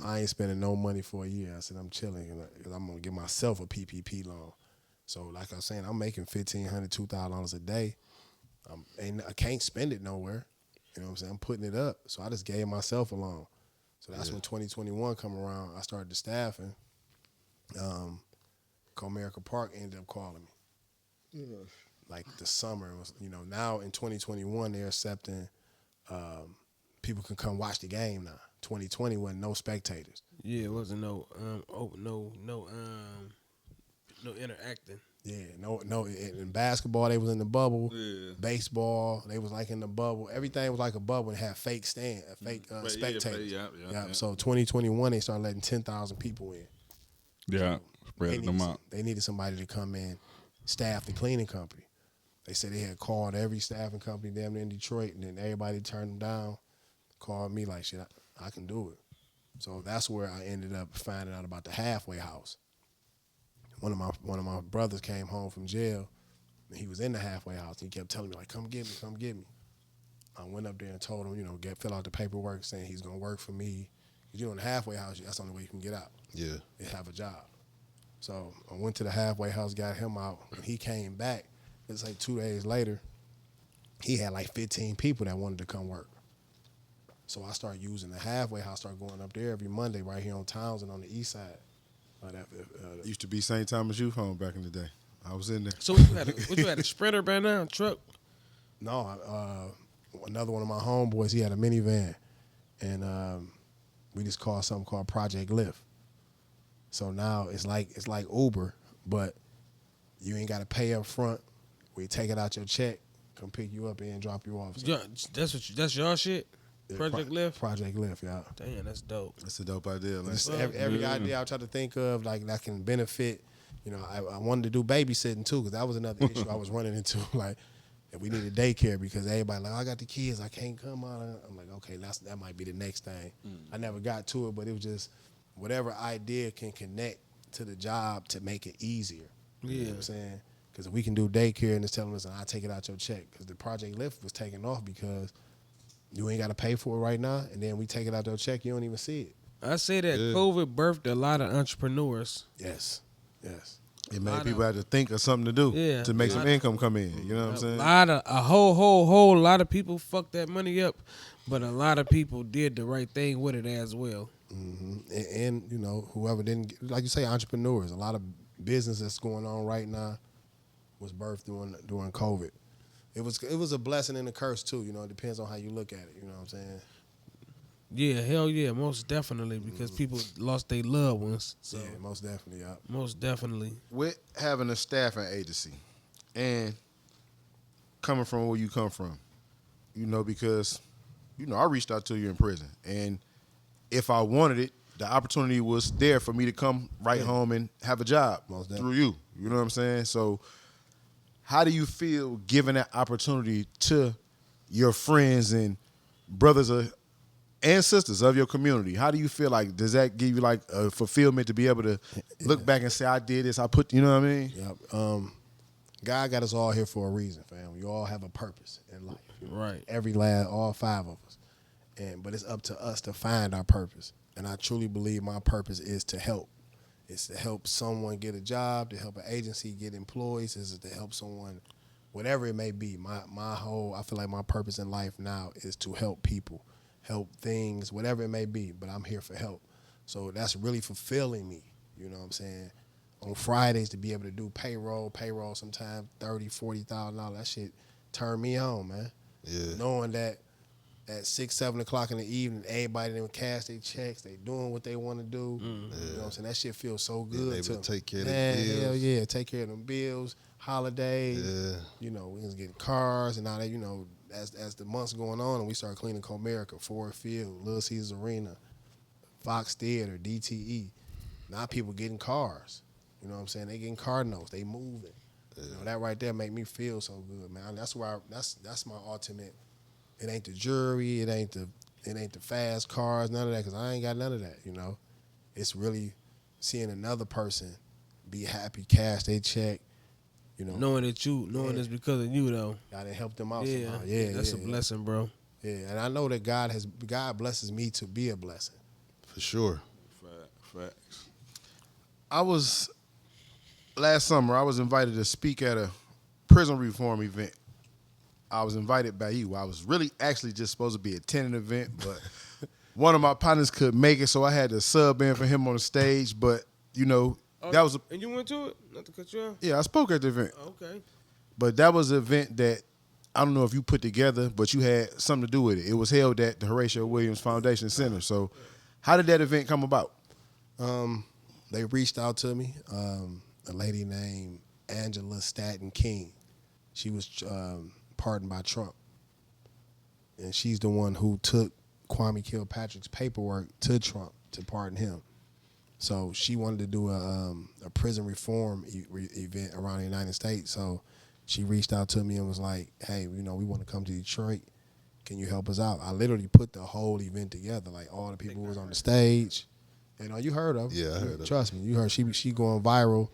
I ain't spending no money for a year. I said, I'm chilling because I'm gonna give myself a PPP loan. So like I was saying, I'm making $1,500, $2,000 a day. I can't spend it nowhere. You know what I'm saying? I'm putting it up. So I just gave myself a loan. So that's when 2021 come around. I started the staffing. Comerica Park ended up calling me. Like the summer was, now in 2021 they're accepting people can come watch the game now. 2020 wasn't no spectators. Yeah, it wasn't no interacting. Yeah, no. In basketball, they was in the bubble. Yeah. Baseball, they was like in the bubble. Everything was like a bubble and had fake spectators. Yeah. So 2021, they started letting 10,000 people in. Yeah, They spreading them out. needed somebody to come in, staff the cleaning company. They said they had called every staffing company damn near in Detroit, and then everybody turned them down. Called me like, shit, I can do it. So that's where I ended up finding out about the halfway house. One of my brothers came home from jail, and he was in the halfway house. And he kept telling me like, "Come get me, come get me." I went up there and told him, fill out the paperwork saying he's gonna work for me. 'Cause in the halfway house, that's the only way you can get out. Yeah. They have a job. So I went to the halfway house, got him out, and he came back. It's like 2 days later, he had like 15 people that wanted to come work. So I started using the halfway house, started going up there every Monday right here on Townsend on the east side. Used to be St. Thomas Youth Home back in the day. I was in there. So what you had a Sprinter by now? Truck? No, another one of my homeboys, he had a minivan, and we just called something called Project Lift. So now it's like Uber, but you ain't got to pay up front. We take it out your check, come pick you up and drop you off. So, Yeah, that's your shit? yeah, Project Lift? Project Lift, yeah. Damn, that's dope. That's a dope idea, man. Just every idea I try to think of like that can benefit. I wanted to do babysitting too because that was another issue I was running into. Like, if we needed daycare because everybody like, I got the kids, I can't come out. I'm like, okay, that might be the next thing. I never got to it, but it was just whatever idea can connect to the job to make it easier. You know what I'm saying? Because if we can do daycare and it's telling us, I take it out your check. Because the Project Lift was taking off because you ain't got to pay for it right now, and then we take it out your check, you don't even see it. I say that COVID birthed a lot of entrepreneurs. Yes. It made people have to think of something to do to make some income come in. You know what I'm saying? A whole lot of people fucked that money up, but a lot of people did the right thing with it as well. And you know, whoever didn't get, like you say, entrepreneurs. A lot of business that's going on right now was birthed during COVID. It was a blessing and a curse too. You know, it depends on how you look at it. You know what I'm saying? Yeah, hell yeah, most definitely, because people lost their loved ones. So Yeah, most definitely. Yeah. most definitely. With having a staffing agency and coming from where you come from, you know, because, you know, I reached out to you in prison. And if I wanted it, the opportunity was there for me to come right home and have a job through you. You know what I'm saying? So how do you feel giving that opportunity to your friends and brothers and sisters of your community? How do you feel like, does that give you like a fulfillment to be able to look back and say, I did this, you know what I mean? Yep. God got us all here for a reason, fam. We all have a purpose in life. Right. All 5 of us. But it's up to us to find our purpose. And I truly believe my purpose is to help. It's to help someone get a job, to help an agency get employees, is to help someone, whatever it may be. I feel like my purpose in life now is to help people, help things, whatever it may be, but I'm here for help. So that's really fulfilling me, you know what I'm saying? On Fridays to be able to do payroll sometimes $30,000, $40,000, that shit turned me on, man. Yeah. Knowing that at 6, 7 o'clock in the evening, everybody done cash their checks, they doing what they want to do. You know what I'm saying? That shit feels so good. Able to take care of man, their bills. hell yeah, take care of them bills, holidays. Yeah. You know, we was getting cars and all that, you know, as the months going on and we started cleaning Comerica, Ford Field, Little Caesars Arena, Fox Theater, DTE. Now people getting cars. You know what I'm saying? They getting car notes, they moving. You know, that right there make me feel so good, man. That's my ultimate. It ain't the jewelry, it ain't the fast cars, none of that, because I ain't got none of that, you know. It's really seeing another person be happy, cash they check, you know. Knowing it's because of you though. God done helped them out Yeah, somehow. Yeah, that's a blessing, bro. Yeah, and I know that God blesses me to be a blessing. For sure. Facts. Last summer, I was invited to speak at a prison reform event. I was invited by you. I was really actually just supposed to be attending the event, but one of my partners couldn't make it, so I had to sub in for him on the stage. But, you know, that was and you went to it? Not to cut you off? I spoke at the event. Okay. But that was an event that I don't know if you put together, but you had something to do with it. It was held at the Horatio Williams Foundation Center. So how did that event come about? They reached out to me, a lady named Angela Staton King. She was pardoned by Trump. And she's the one who took Kwame Kilpatrick's paperwork to Trump to pardon him. So she wanted to do a prison reform event around the United States. So she reached out to me and was like, hey, you know, we want to come to Detroit. Can you help us out? I literally put the whole event together. Like all the people who was on the stage. You know, you heard of her. Yeah, I heard of her. Trust me, you heard she going viral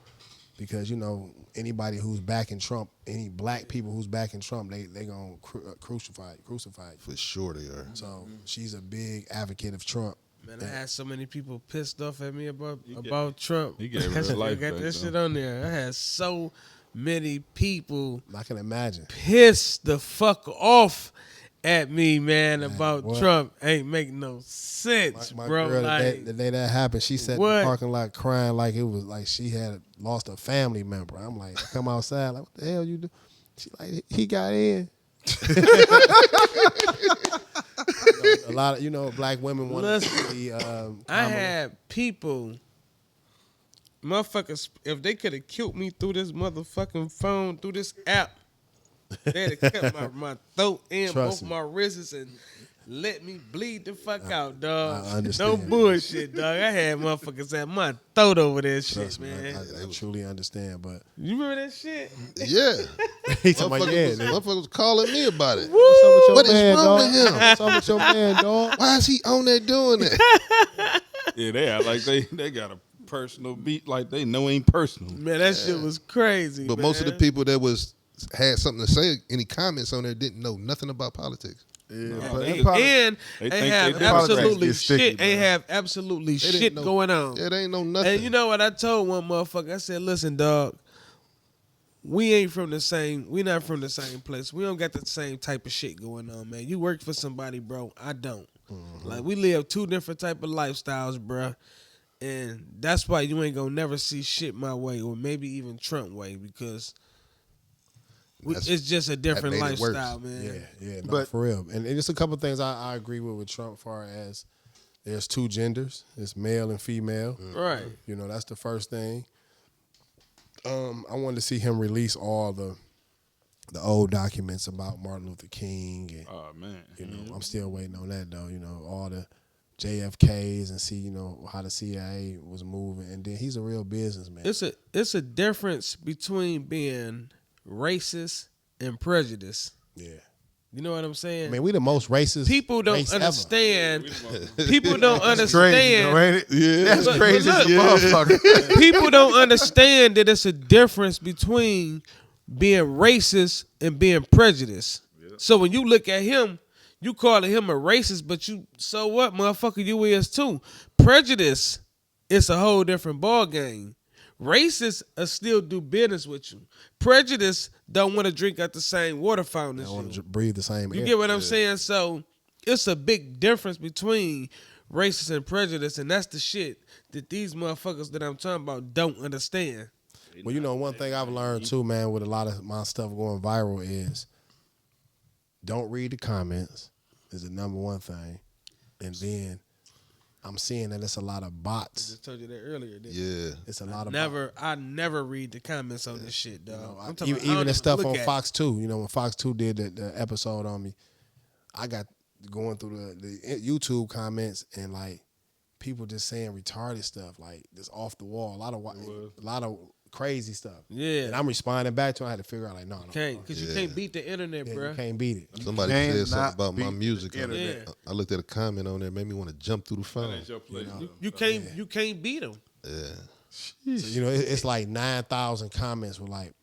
because, you know, anybody who's backing Trump, any black people who's backing Trump, they going to crucify. For sure they are. So she's a big advocate of Trump. Man, I had so many people pissed off at me about Trump. He gave real life got back, this though. shit on there. I had so many people I can imagine. pissed the fuck off at me, man, about what? Trump. Ain't make no sense, My bro. girl, Like, the day that happened, she sat in What? the parking lot crying like it was like she had lost a family member. I'm like, I come outside, like, what the hell you do? She like, he got in. A lot of, black women want to see I had people, motherfuckers, if they could have killed me through this motherfucking phone, through this app, they'd have cut my throat and Trust both me. my wrists and let me bleed the fuck out, dog. I understand. No bullshit, dog. I had motherfuckers at my throat over that shit, Trust me, man. I truly understand, but You remember that shit? Yeah. he talking about, yeah, Motherfuckers was calling me about it. what's up with your What is man, wrong dog? with him? What's up with your man, dog? Why is he on there doing that? Yeah, they act like they got a personal beat, like they know ain't personal. Man, that shit was crazy, But man. most of the people that had something to say, any comments on there, didn't know nothing about politics. Yeah, but they- it probably- and They they think have they Democrats absolutely get sticky, shit. They bro. have absolutely didn't shit know- going on. It ain't no nothing. And you know what I told one motherfucker? I said, "Listen, dog, we not from the same place. We don't got the same type of shit going on, man. You work for somebody, bro. I don't. Like we live two different type of lifestyles, bro. And that's why you ain't gonna never see shit my way, or maybe even Trump way, because That's- it's just a different made it worse. lifestyle, man. Yeah, no, But- for real. And just a couple things I agree with Trump, as far as there's two genders, it's male and female. Right. You know, that's the first thing. I wanted to see him release all the old documents about Martin Luther King, and Oh man. you know, I'm still waiting on that though. You know, all the JFKs, and see, you know, how the CIA was moving. And then he's a real businessman. It's a difference between being racist and prejudice. Yeah, You know what I'm saying? I mean, we the most racist. People don't race ever. understand. People don't That's crazy, understand. though, ain't it? Yeah, that's But crazy as a look, motherfucker. People don't understand that it's a difference between being racist and being prejudiced. So when you look at him, you calling him a racist, but you, so what, motherfucker, you is too. Prejudice is a whole different ball game. Racists still do business with you. Prejudice don't want to drink out the same water fountain I as want you. to breathe the same You air. get what I'm saying? So it's a big difference between racist and prejudice, and that's the shit that these motherfuckers that I'm talking about don't understand. Well, you know, one thing I've learned too, man, with a lot of my stuff going viral is don't read the comments is the number one thing. And then I'm seeing that it's a lot of I bots. just told you that earlier. Didn't I? Yeah. It's a lot of I never read the comments on this shit, dog. I'm talking even, about, I don't even the stuff look on at it. Fox 2. You know, when Fox 2 did the episode on me, I got going through the YouTube comments, and like people just saying retarded stuff, like just off the wall. A lot of crazy stuff. Yeah. And I'm responding back to it. I had to figure out like, no. Can't, because you can't beat the internet, Yeah, bro. you can't beat it. Somebody Can't said something not about my beat music. the On it. internet. I looked at a comment on there, made me want to jump through the phone. That's your place. You can't beat them. Yeah. So, you know, it's like 9,000 comments with like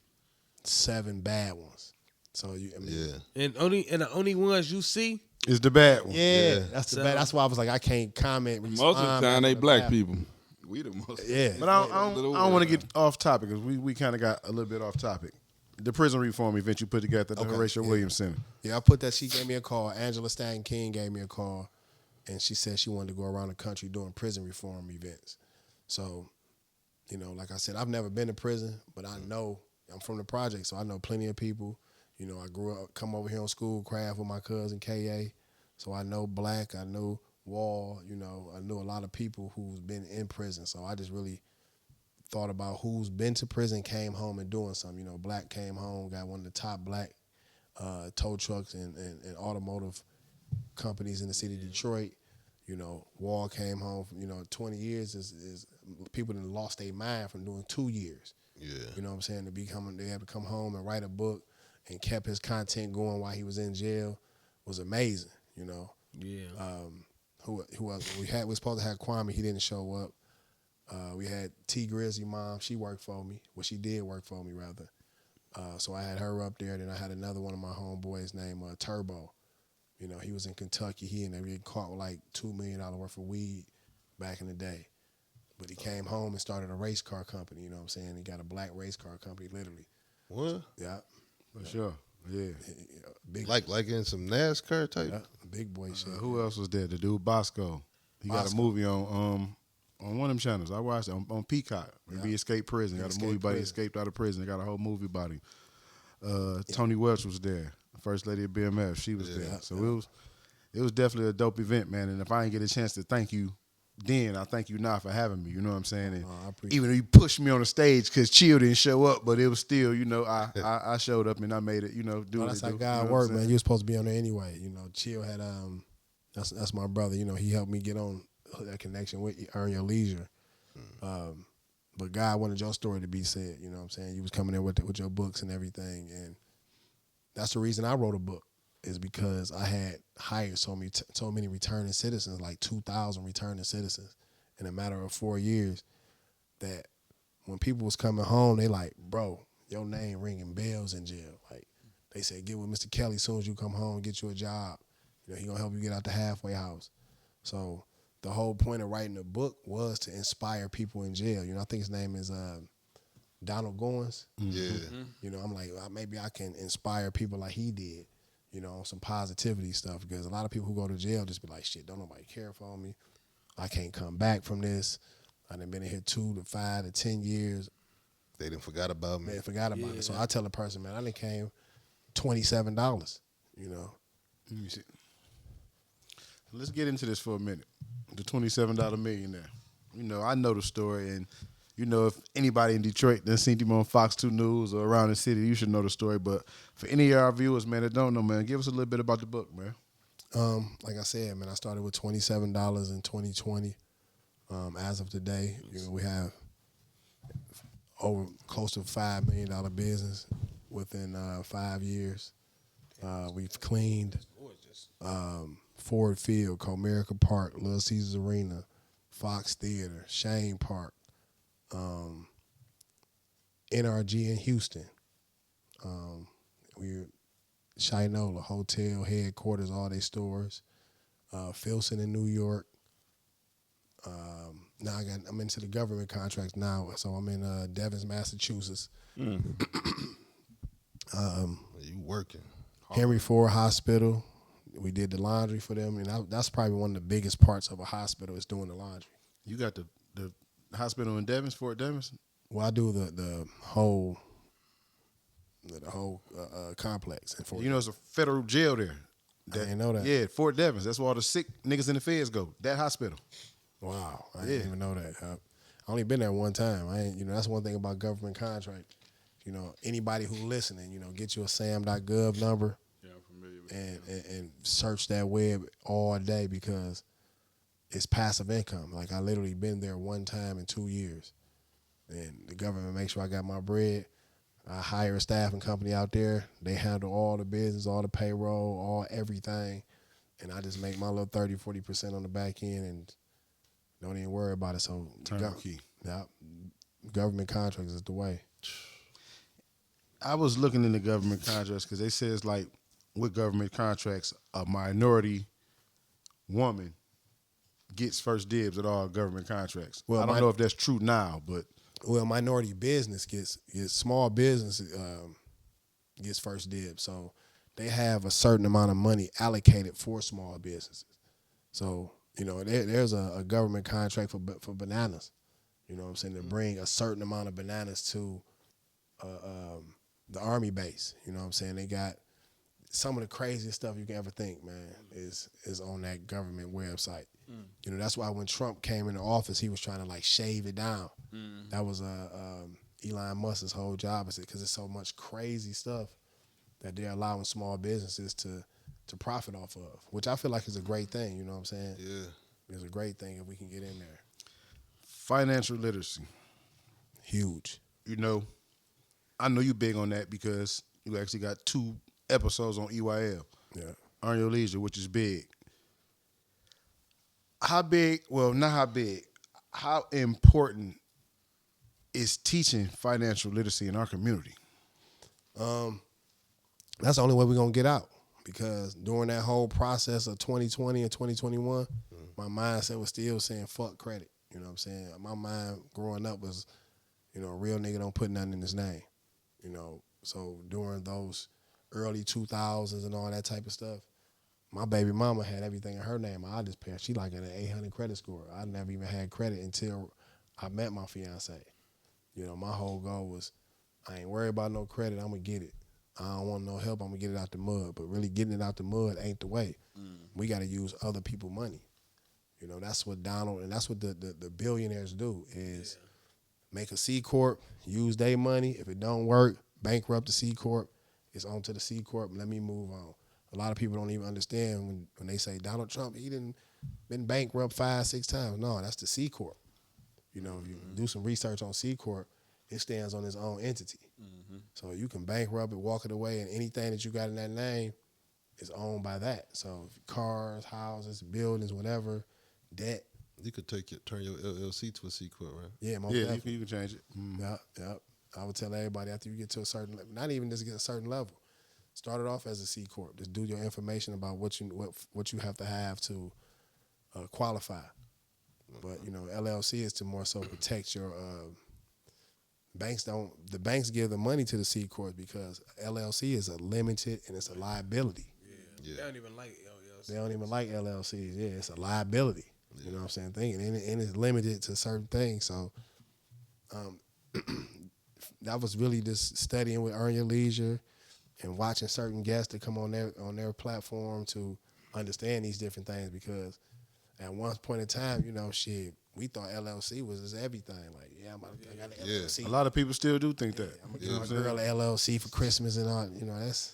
7 bad ones. So you, I mean, Yeah. And the only ones you see, It's the bad one. yeah, Yeah. that's the So- bad. That's why I was like, I can't comment. Most of the respond time, back they to the black bad. people. We the most. Yeah, But I don't want to get off topic because we kind of got a little bit off topic. The prison reform event you put together at the Okay, Horatio yeah. Williams Center. yeah. I put that. She gave me a call. Angela Stanton King gave me a call, and she said she wanted to go around the country doing prison reform events. So, you know, like I said, I've never been to prison, but I know I'm from the project, so I know plenty of people. You know, I grew up, come over here on Schoolcraft with my cousin Ka, so I know Black, I know Wall. You know, I knew a lot of people who's been in prison. So I just really thought about who's been to prison, came home and doing something. You know, Black came home, got one of the top black tow trucks and automotive companies in the city of Detroit. You know, Wall came home from, 20 years is people that lost their mind from doing 2 years. Yeah. You know what I'm saying? They had to come home and write a book and kept his content going while he was in jail was amazing, you know. yeah. Who else? We was supposed to have Kwame, he didn't show up. We had T Grizzly mom, she worked for me. Well, she did work for me rather. So I had her up there. Then I had another one of my homeboys named Turbo. You know, he was in Kentucky. He ended up getting caught with like $2 million worth of weed back in the day. But he came home and started a race car company, you know what I'm saying? He got a black race car company, literally. What? Yeah. For sure. Yeah. Big, Like in some NASCAR type? yeah, big boy shit. Who else was there? The dude Bosco. He got a Bosco. movie on one of them channels. I watched it on Peacock. Maybe he escaped prison. Got a movie escaped about he prison. escaped out of prison. They got a whole movie about him. Tony Welch was there. The first lady of BMF. She was there. So it was definitely a dope event, man. And if I didn't get a chance to thank you then, I thank you now for having me. You know what I'm saying? And I appreciate even though you pushed me on the stage because Chill didn't show up, but it was still, I showed up and I made it, do No, what that's it how do. God You know what work, I'm man. saying? You were supposed to be on there anyway. You know, Chill had that's my brother. You know, he helped me get on that connection with Earn Your Leisure. But God wanted your story to be said. You know what I'm saying? You was coming there with your books and everything, and that's the reason I wrote a book. Is because I had hired so many returning citizens, like 2,000 returning citizens, in a matter of 4 years. That when people was coming home, they like, bro, your name ringing bells in jail. Like they said, get with Mr. Kelly as soon as you come home, get you a job. You know, he gonna help you get out the halfway house. So the whole point of writing the book was to inspire people in jail. You know, I think his name is Donald Goins. Yeah. You know, I'm like, well, maybe I can inspire people like he did, you know, on some positivity stuff. Because a lot of people who go to jail just be like, shit, don't nobody care for me. I can't come back from this. I done been in here 2 to 5 to 10 years. They done forgot about me. Man, forgot about it. So I tell a person, man, I done came $27, you know. Let me see. Let's get into this for a minute. The $27 millionaire. You know, I know the story, and you know, if anybody in Detroit done seen him on Fox 2 News or around the city, you should know the story. But for any of our viewers, man, that don't know, man, give us a little bit about the book, man. Like I said, man, I started with $27 in 2020. As of today, you know, we have over close to $5 million business within 5 years. We've cleaned Ford Field, Comerica Park, Little Caesars Arena, Fox Theater, Shane Park, NRG in Houston. We're Shinola Hotel headquarters, all their stores. Filson in New York. Now I'm into the government contracts now, so I'm in Devens, Massachusetts. You working. Henry Ford Hospital. We did the laundry for them, and that's probably one of the biggest parts of a hospital is doing the laundry. You got the hospital in Devens, Fort Devens? Well, I do the whole complex in Fort. You know, it's a federal jail there. I didn't know that. Yeah, Fort Devens. That's where all the sick niggas in the feds go. That hospital. Wow, I didn't even know that. I only been there one time. I ain't, you know, that's one thing about government contract. You know, anybody who listening, you know, get you a sam.gov number. Yeah, I'm familiar with and search that web all day because it's passive income. Like I literally been there one time in 2 years, and the government makes sure I got my bread. I hire a staffing company out there. They handle all the business, all the payroll, all everything, and I just make my little 30-40% on the back end and don't even worry about it. So Turnkey. Yeah, government contracts is the way. I was looking into government contracts because they say it's like with government contracts, a minority woman gets first dibs at all government contracts. Well, I don't know if that's true now, but well, minority business gets small business gets first dibs. So they have a certain amount of money allocated for small businesses. So you know, there's a government contract for bananas. You know what I'm saying? To bring a certain amount of bananas to the Army base. You know what I'm saying? They got some of the craziest stuff you can ever think, man, is on that government website. You know, that's why when Trump came into office, he was trying to like shave it down. That was Elon Musk's whole job, is it because it's so much crazy stuff that they're allowing small businesses to profit off of, which I feel like is a great thing. You know what I'm saying? Yeah. It's a great thing if we can get in there. financial literacy. Huge. You know, I know you big on that because you actually got 2 episodes on EYL. Yeah. Earn Your Leisure, which is big. How big, well, not how big, how important is teaching financial literacy in our community? That's the only way we're going to get out, because during that whole process of 2020 and 2021, my mindset was still saying fuck credit. You know what I'm saying? My mind growing up was, you know, a real nigga don't put nothing in his name. You know, so during those early 2000s and all that type of stuff, my baby mama had everything in her name. I just paid. She like at an 800 credit score. I never even had credit until I met my fiance. You know, my whole goal was, I ain't worried about no credit. I'm going to get it. I don't want no help. I'm going to get it out the mud. But really getting it out the mud ain't the way. We got to use other people's money. You know, that's what Donald, and that's what the billionaires do, is make a C Corp, use their money. If it don't work, bankrupt the C Corp. It's on to the C Corp. Let me move on. A lot of people don't even understand when they say Donald Trump, he didn't been bankrupt 5-6 times. No, that's the C Corp. You know, if you do some research on C Corp, it stands on its own entity. So you can bankrupt it, walk it away, and anything that you got in that name is owned by that. So cars, houses, buildings, whatever, debt. You could turn your LLC to a C Corp, right? Yeah, most Yeah, definitely. you can change it. Yep. I would tell everybody after you get to a certain level, not even just get a certain level, Started off as a C corp. Just do your information about what you have to qualify. But LLC is to more so protect your banks. The banks give the money to the C corp because LLC is a limited and it's a liability. Yeah. They don't even like LLC. They don't even like LLCs. Yeah, it's a liability. You know what I'm saying? And it's limited to certain things. So that was really just studying with Earn Your Leisure and watching certain guests that come on their platform to understand these different things, because at one point in time, we thought LLC was just everything. Like, I got an LLC. A lot of people still do think that. I'm gonna give my girl an LLC for Christmas and all. That's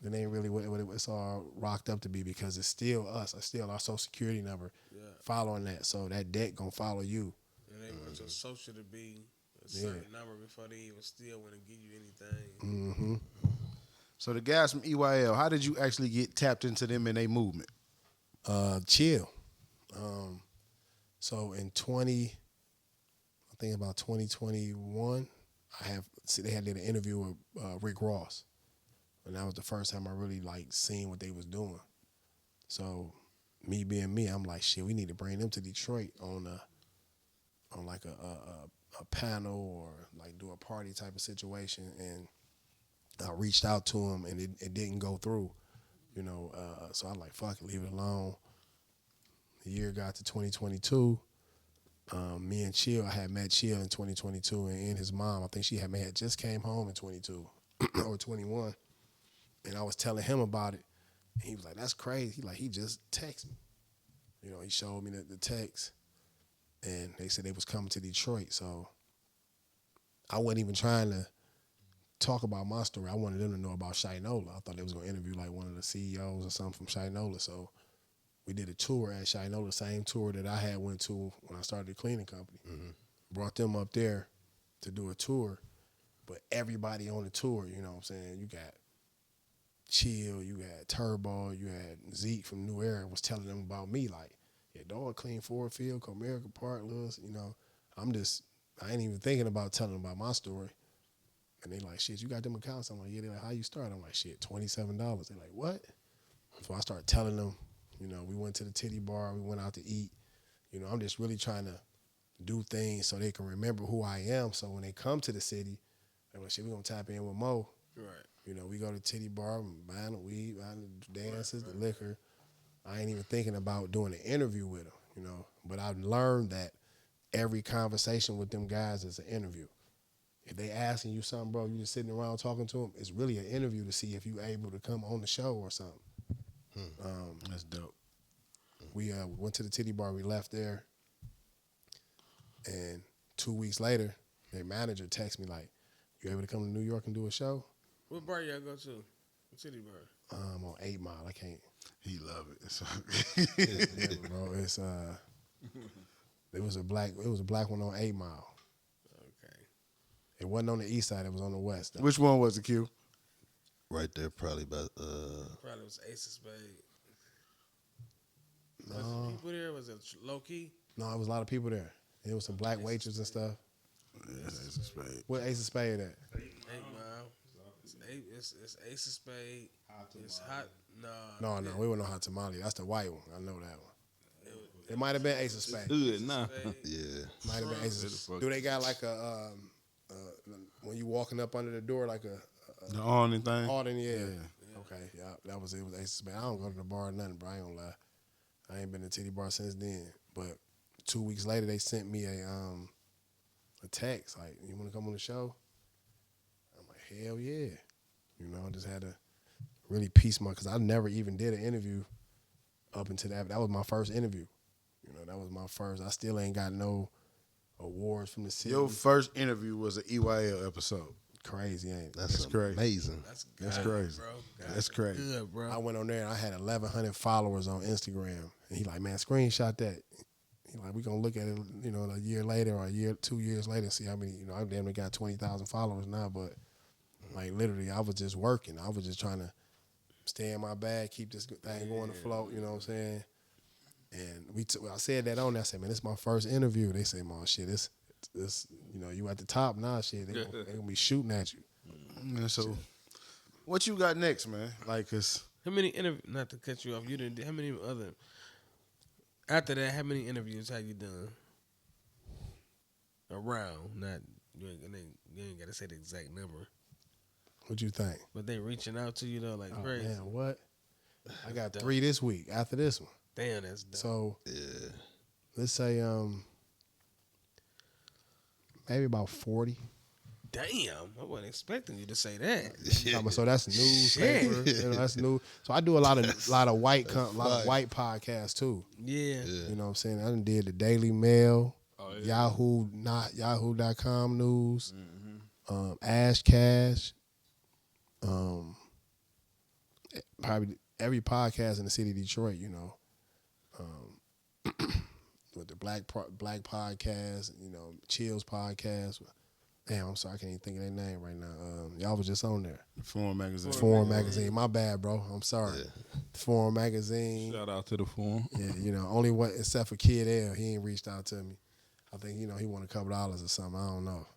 that ain't really what it's all rocked up to be, because it's still us. It's still our social security number following that. So that debt gonna follow you. And they want your social to be a certain number before they even still want to give you anything. So the guys from EYL, how did you actually get tapped into them and their movement? Chill. So in I think about 2021, they had did an interview with Rick Ross, and that was the first time I really seen what they was doing. So me being me, I'm like, shit, we need to bring them to Detroit on a panel or do a party type of situation. And I reached out to him and it didn't go through, so I'm like, fuck it, leave it alone. The year got to 2022. Me and Chill, I had met Chill in 2022, and his mom, I think she had just came home in 22 or 21. And I was telling him about it, and he was like, that's crazy. He just texted me. He showed me the text, and they said they was coming to Detroit. So I wasn't even trying to talk about my story. I wanted them to know about Shinola. I thought they was going to interview one of the CEOs or something from Shinola. So we did a tour at Shinola, same tour that I had went to when I started the cleaning company. Brought them up there to do a tour, but everybody on the tour, you know what I'm saying? You got Chill, you had Turbo, you had Zeke from New Era was telling them about me, dog clean Ford Field, Comerica Park, Lewis, I ain't even thinking about telling them about my story. And they like, shit, you got them accounts? I'm like, yeah. They're like, how you start? I'm like, shit, $27. They're like, what? So I started telling them, we went to the titty bar, we went out to eat. I'm just really trying to do things so they can remember who I am. So when they come to the city, they're like, shit, we gonna tap in with Mo. Right. We go to the titty bar, buying the weed, buying the dances, the liquor. I ain't even thinking about doing an interview with them, But I've learned that every conversation with them guys is an interview. If they asking you something, bro, you just sitting around talking to them, it's really an interview to see if you able to come on the show or something. That's dope. We went to the titty bar, we left there, and 2 weeks later, their manager texted me like, you able to come to New York and do a show? What bar y'all go to? What city bar? On 8 Mile, I can't. He love it. Yeah, bro, it's it was a black one on 8 Mile. Okay. It wasn't on the east side, it was on the west. Though. Which one was it, Q? Right there, probably about Probably was Ace of Spades. No. Was there people there? Was it low key? No, it was a lot of people there. There was some black waitresses and stuff. Yeah, Ace of Spades. What Ace of Spade at? 8 Mile. It's Ace of Spade. It's hot. No, we went on Hot Tamale. That's the white one. I know that one. It might have been Ace of Spades. Good, nah. yeah. Might have been Ace of Spades. Do they got when you walking up under the door The awning thing? awning? Yeah. Okay, yeah, that was it. It was Ace of Spades. I don't go to the bar or nothing, bro. I ain't gonna lie. I ain't been to titty bar since then. But 2 weeks later, they sent me a text like, "You want to come on the show?" I'm like, "Hell yeah!" I just had to really piece because I never even did an interview up until that. That was my first interview. That was my first. I still ain't got no awards from the city. Your first interview was an EYL episode. Crazy, ain't it? That's crazy. amazing. That's crazy. Bro. That's crazy. Good, bro. I went on there and I had 1,100 followers on Instagram. And he like, man, screenshot that. He like, we gonna look at it, a year later or 2 years later and see how many. I damn near got 20,000 followers now, but literally, I was just working. I was just trying to stay in my bag, keep this thing going afloat. You know what I'm saying? And I said that on there. I said, man, this is my first interview. They say, man, shit, this, you at the top now, shit. They gonna be shooting at you. So What you got next, man? Like, cause How many interviews? Not to cut you off. You didn't. How many other? After that, how many interviews have you done? Around, not you ain't got to say the exact number, What you think? but they reaching out to you though like Oh, crazy. man, what? I got 3 this week after this one. Damn, that's dope. So Yeah. let's say maybe about 40. Damn, I wasn't expecting you to say that. So that's newspaper. That's new. So I do a lot of white podcasts too. Yeah. You know what I'm saying? I done did the Daily Mail, yeah. Yahoo.com news, Ash Cash, probably every podcast in the city of Detroit, you know. With the Black Podcast, you know, Chills Podcast. Damn, I'm sorry, I can't even think of their name right now. Y'all was just on there. Forum Magazine. Forum Magazine. My bad, bro. I'm sorry. Forum Magazine. Shout out to the forum. Yeah, you know, only one except for Kid L, he ain't reached out to me. I think, you know, he won a couple dollars or something. I don't know.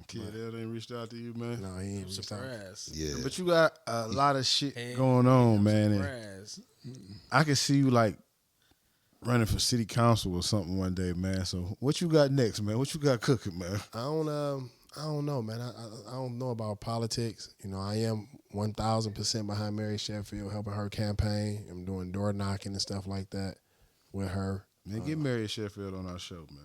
Kid L ain't reached out to you, man. No, he ain't reached out. Surprise. Yeah. But you got a lot of shit Hey, going on, man. And Surprise. I can see you like running for city council or something one day, man. So what you got next, man? What you got cooking, man? I don't know, man. I don't know about politics. You know, I am 1,000% behind Mary Sheffield, helping her campaign. I'm doing door knocking and stuff like that with her. Man, get Mary Sheffield on our show, man.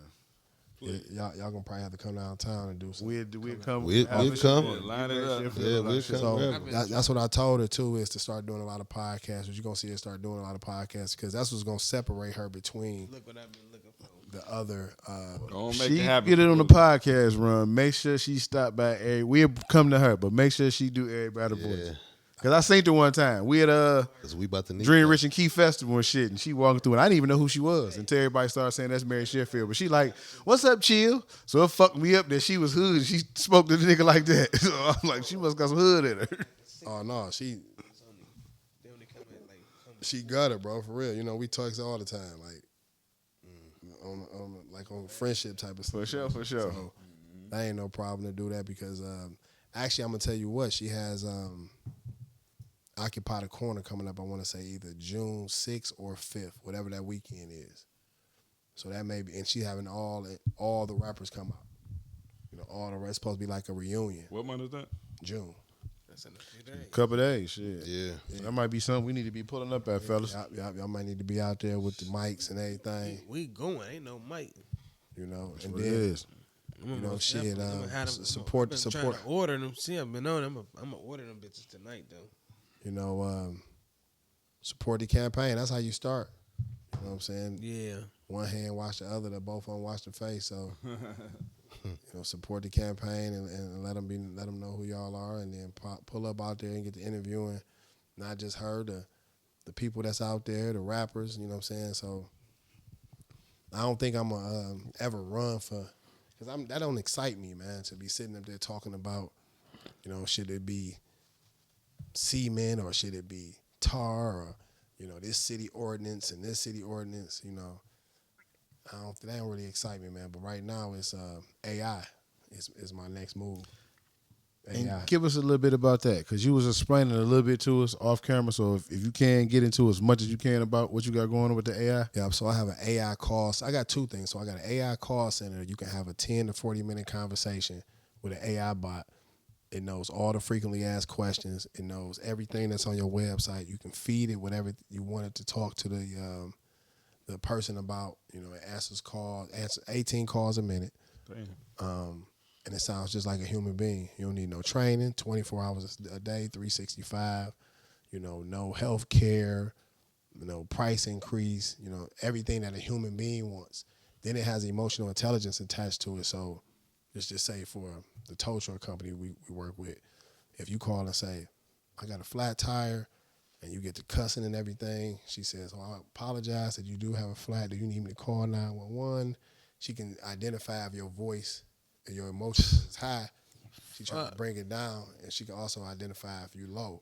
Y'all gonna probably have to come downtown and do something. We'll come. We'll come. Line it up. Yeah, we'll come. So wherever. that's what I told her too, is to start doing a lot of podcasts. But you're gonna see her start doing a lot of podcasts because that's what's gonna separate her between Look what I've been looking for. the other. Don't make She it happen. get it on the podcast run. Make sure she stop by. We'll come to her, but make sure she do everybody voice. Cause I seen her one time. We had 'Cause we about to need Dream that. Rich and Key Festival and shit, and she walking through, and I didn't even know who she was until everybody started saying that's Mary Sheffield. But she like, "What's up, chill?" So it fucked me up that she was hood. And she spoke to the nigga like that. So I'm like, she must got some hood in her. Oh no, she They only come in like she got it, bro, for real. You know, we talk all the time, like on friendship type of stuff. For sure, for sure. So that ain't no problem to do that because actually I'm gonna tell you what, she has Occupy the Corner coming up. I want to say either June 6th or 5th, whatever that weekend is. So that may be, and she having all the rappers come out. You know, all the rest supposed to be like a reunion. What month is that? June. that's in a few days. Couple days, shit. Yeah. That might be something we need to be pulling up at, fellas. Y'all might need to be out there with the mics and everything. We going. Ain't no mic. You know, and What it then is. you know, shit. Support Support. Trying to order them. See, I've been on. I'm gonna order them bitches tonight though. You know, support the campaign. That's how you start. You know what I'm saying? Yeah. One hand wash the other, that both of them wash the face. So, you know, support the campaign and let them know who y'all are, and then pull up out there and get the interviewing, not just her, the people that's out there, the rappers. You know what I'm saying? So, I don't think I'm gonna ever run for, because that don't excite me, man. To be sitting up there talking about, you know, should it be cement or should it be tar or, you know, this city ordinance and this city ordinance, you know. That don't really excite me, man. But right now it's AI is my next move. AI. And give us a little bit about that, because you was explaining a little bit to us off camera. So if you can get into as much as you can about what you got going on with the AI. Yeah, so I have an AI call. I got two things. So I got an AI call center. You can have a 10 to 40-minute conversation with an AI bot. It knows all the frequently asked questions. It knows everything that's on your website. You can feed it whatever you want it to talk to the person about. You know, it answers 18 calls a minute. Damn. And it sounds just like a human being. You don't need no training, 24 hours a day, 365. You know, no health care, you know, price increase, you know, everything that a human being wants. Then it has emotional intelligence attached to it. So let's just say for the tow truck company we work with, if you call and say, I got a flat tire, and you get to cussing and everything, she says, I apologize that you do have a flat. Do you need me to call 911? She can identify if your voice and your emotions is high. She try to bring it down, and she can also identify if you low,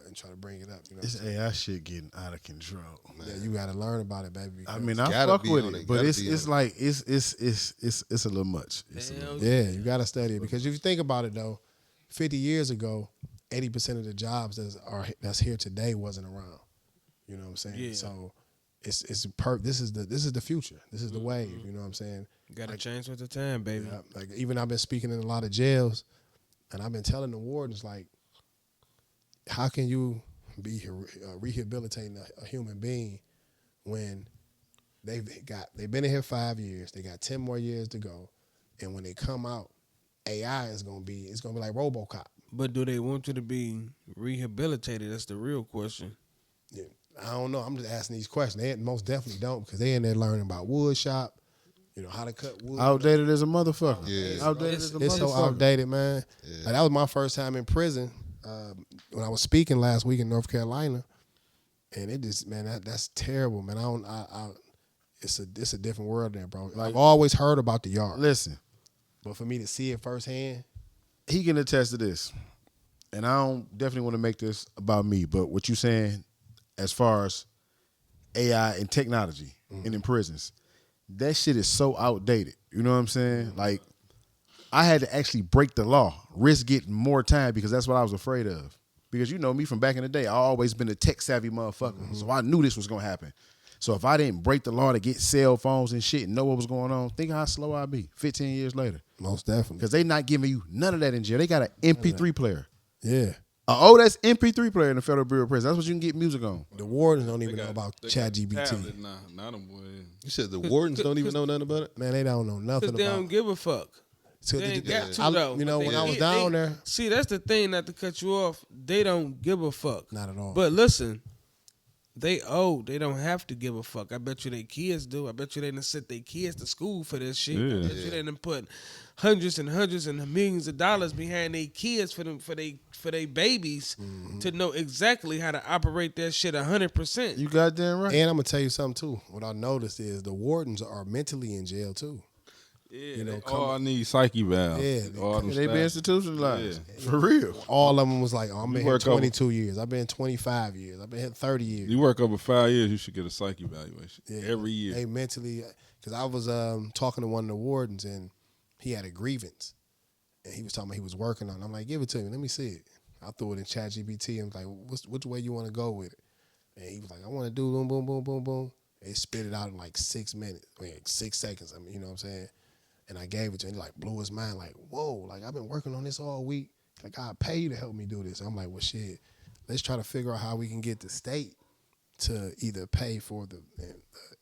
and try to bring it up. You know, This AI shit getting out of control, man. yeah, you got to learn about it, baby. I mean, because- I Gotta fuck be with on it, it, but gotta it's be on it. like it's a little much. It's a little, Hell yeah, you got to study it because if you think about it though, 50 years ago, 80% of the jobs that's here today wasn't around. You know what I'm saying? Yeah. So this is the future. This is the wave. You know what I'm saying? Got to change with the time, baby. Yeah, like even I've been speaking in a lot of jails, and I've been telling the wardens like, how can you be rehabilitating a human being when they've been in here 5 years, they got 10 more years to go, and when they come out, AI is gonna be like RoboCop. But do they want you to be rehabilitated? That's the real question. Yeah, I don't know. I'm just asking these questions. They most definitely don't, because they in there learning about wood shop, how to cut wood. Outdated as a motherfucker. Yeah. Outdated as a It's so motherfucker. outdated, man. Yeah. Like, that was my first time in prison when I was speaking last week in North Carolina, and it just, man, that's terrible, man. It's a different world there, bro. I've always heard about the yard, Listen, but for me to see it firsthand, he can attest to this. And I don't definitely want to make this about me, but what you saying as far as AI and technology and in prisons, that shit is so outdated. You know what I'm saying? Like, I had to actually break the law, risk getting more time, because that's what I was afraid of. Because you know me from back in the day, I always been a tech savvy motherfucker. So I knew this was gonna happen. So if I didn't break the law to get cell phones and shit and know what was going on, think how slow I'd be 15 years later. most definitely. Because they not giving you none of that in jail. They got an MP3 player. Yeah, That's MP3 player in the Federal Bureau of Prisons. That's what you can get music on. the wardens don't even know about They got ChatGPT. tablet now. Now them boys. You said the wardens don't even know nothing about it? Man, they don't know nothing Because they about. don't give a fuck. So They ain't got to, I- though. you know, But when they- I was down there, See, that's the thing, not to cut you off. They don't give a fuck. not at all. But listen, they old. They don't have to give a fuck. I bet you their kids do. I bet you they done sent their kids to school for this shit. Yeah. I bet you they done put hundreds and hundreds and millions of dollars behind their kids for their babies to know exactly how to operate that shit 100%. You goddamn right. And I'm gonna tell you something too. What I noticed is the wardens are mentally in jail too. Yeah, know, they come- all need psyche valves. Yeah, all them They be staff. institutionalized. Yeah. For real. All of them was like, I've been You here work over- 22 years. I've been 25 years. I've been here 30 years. You work over 5 years, you should get a psyche evaluation Yeah. every year. They mentally, because I was talking to one of the wardens and he had a grievance, and he was talking about he was working on it. I'm like, give it to me, let me see it. I threw it in ChatGPT and was like, which way you want to go with it? And he was like, I want to do boom, boom, boom, boom, boom. And it spit it out in like 6 minutes, 6 seconds. I mean, you know what I'm saying? And I gave it to him. He like blew his mind, like, whoa, like I've been working on this all week. Like, I'll pay you to help me do this. I'm like, well, shit, let's try to figure out how we can get the state to either pay for the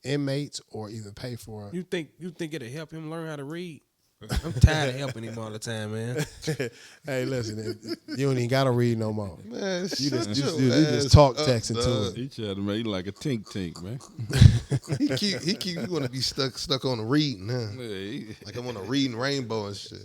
inmates or either pay for. You think it'll help him learn how to read? I'm tired of helping him all the time, man. Hey, listen, you don't even gotta read no more. Man, You shut just your just ass talk up, text into dog. it. He tried to make you like a tink, man. He keep you want to be stuck on the reading, huh? Yeah, Like I'm on a reading rainbow and shit.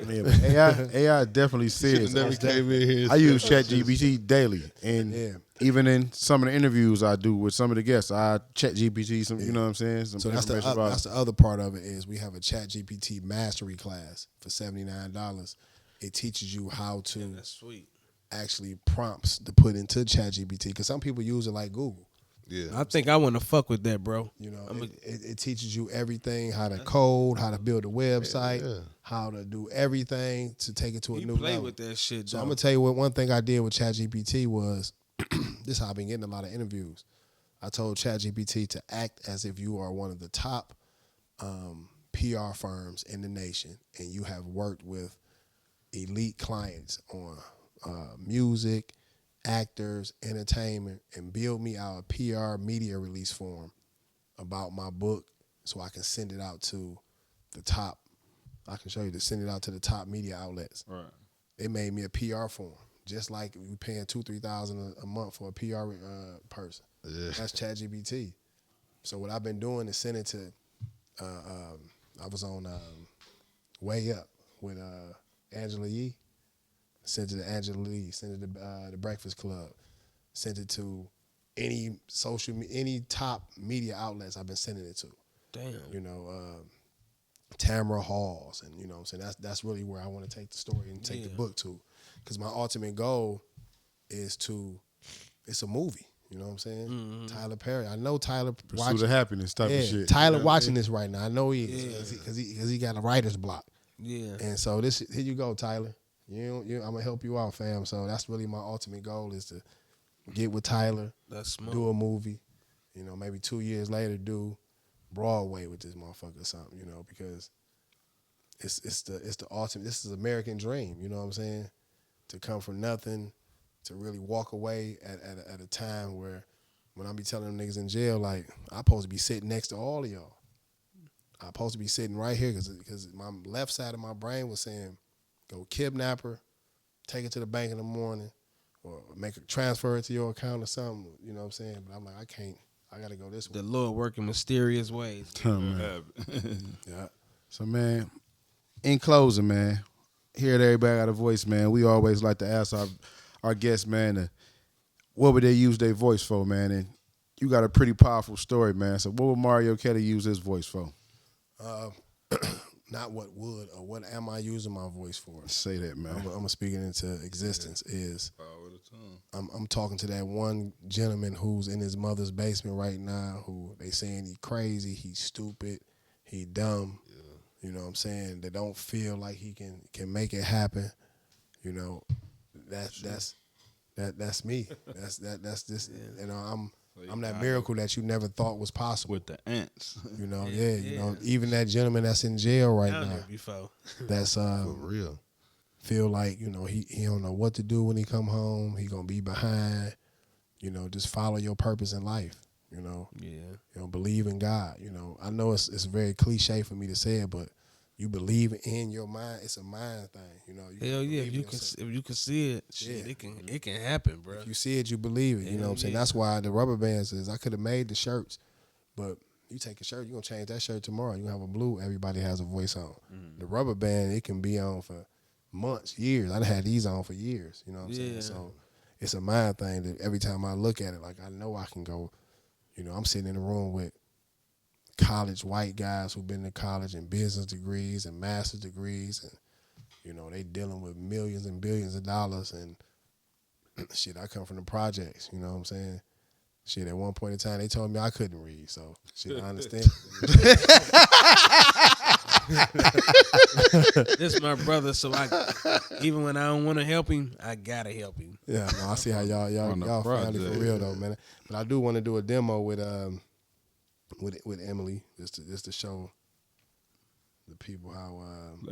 Yeah, but AI definitely says. Never came in here. I use ChatGPT daily, and Yeah. even in some of the interviews I do with some of the guests, I ChatGPT some. You know what I'm saying? Some So that's the information about. other part of it is we have a ChatGPT mastery class for $79. It teaches you how to That's sweet. actually prompts to put into ChatGPT, because some people use it like Google. Yeah. I think I want to fuck with that, bro. You know, it teaches you everything, how to code, how to build a website, Yeah. how to do everything to take it to a You new play level. with that shit, So though. I'm gonna tell you what one thing I did with ChatGPT was this is how I've been getting a lot of interviews. I told ChatGPT to act as if you are one of the top PR firms in the nation, and you have worked with elite clients on music, actors, entertainment, and build me out a PR media release form about my book so I can send it out to the top. I can show you to send it out to the top media outlets. right. They made me a PR form, just like we paying $2,000-3,000 a month for a PR person. Yeah. That's ChatGPT. So what I've been doing is sending to. I was on Way Up with Angela Yee. Sent it to Angela Lee. Sent it to the Breakfast Club. Sent it to any any top media outlets I've been sending it to. Damn. You know, Tamara Halls, and you know what I'm saying, that's really where I want to take the story and take the book to, because my ultimate goal is it's a movie. You know what I'm saying? Mm-hmm. Tyler Perry. I know Tyler Pursuit of happiness type of shit. Tyler watching this right now. I know he is, because he got a writer's block. Yeah. And so here you go, Tyler. I'm gonna help you out, fam. So that's really my ultimate goal is to get with Tyler, That's smart. do a movie, maybe 2 years later do Broadway with this motherfucker or something, because it's the ultimate. This is American dream, you know what I'm saying? To come from nothing, to really walk away at a time where when I be telling them niggas in jail, like, I'm supposed to be sitting next to all of y'all. I'm supposed to be sitting right here because my left side of my brain was saying, go kidnap her, take it to the bank in the morning, or make a transfer it to your account or something. You know what I'm saying? But I'm like, I can't. I got to go this way. The Lord working mysterious ways. Man. Yeah. So, man, in closing, man, here at Everybody Got a Voice, man, we always like to ask our guests, man, what would they use their voice for, man? And you got a pretty powerful story, man. So what would Mario Kelly use his voice for? Not what would or what am I using my voice for? Say that, man. I'm gonna speak it into existence. Is Power of the tongue. I'm talking to that one gentleman who's in his mother's basement right now, who they saying he crazy, he's stupid, he dumb. You know what I'm saying? They don't feel like he can make it happen. You know, that's me. That's this. You know, I'm that miracle that you never thought was possible. With the ants. You know, you know, even that gentleman that's in jail right Down now. there before. That's For real. feel like, you know, he don't know what to do when he come home. He gonna be behind. You know, just follow your purpose in life. You know, Yeah. you know, believe in God. You know, I know it's very cliche for me to say it, but you believe in your mind. It's a mind thing. You know, you Hell yeah, believe if in you can yourself. if you can see it, shit, Yeah. it can happen, bro. If you see it, you believe it. You know what I'm saying? yeah. That's why the rubber bands is. I could have made the shirts, but you take a shirt, you're gonna change that shirt tomorrow. You gonna have a blue. Everybody has a voice on. The rubber band, it can be on for months, years. I've had these on for years. You know what I'm saying? Yeah. So it's a mind thing that every time I look at it, like I know I can go. You know, I'm sitting in a room with college white guys who've been to college and business degrees and master's degrees, and you know they dealing with millions and billions of dollars, and shit, I come from the projects. You know what I'm saying? Shit, at one point in time they told me I couldn't read, so shit, I understand. This my brother, so even when I don't want to help him, I gotta help him. Yeah, no, I see how y'all On the family for project. real though, man. But I do want to do a demo with Emily just to show the people how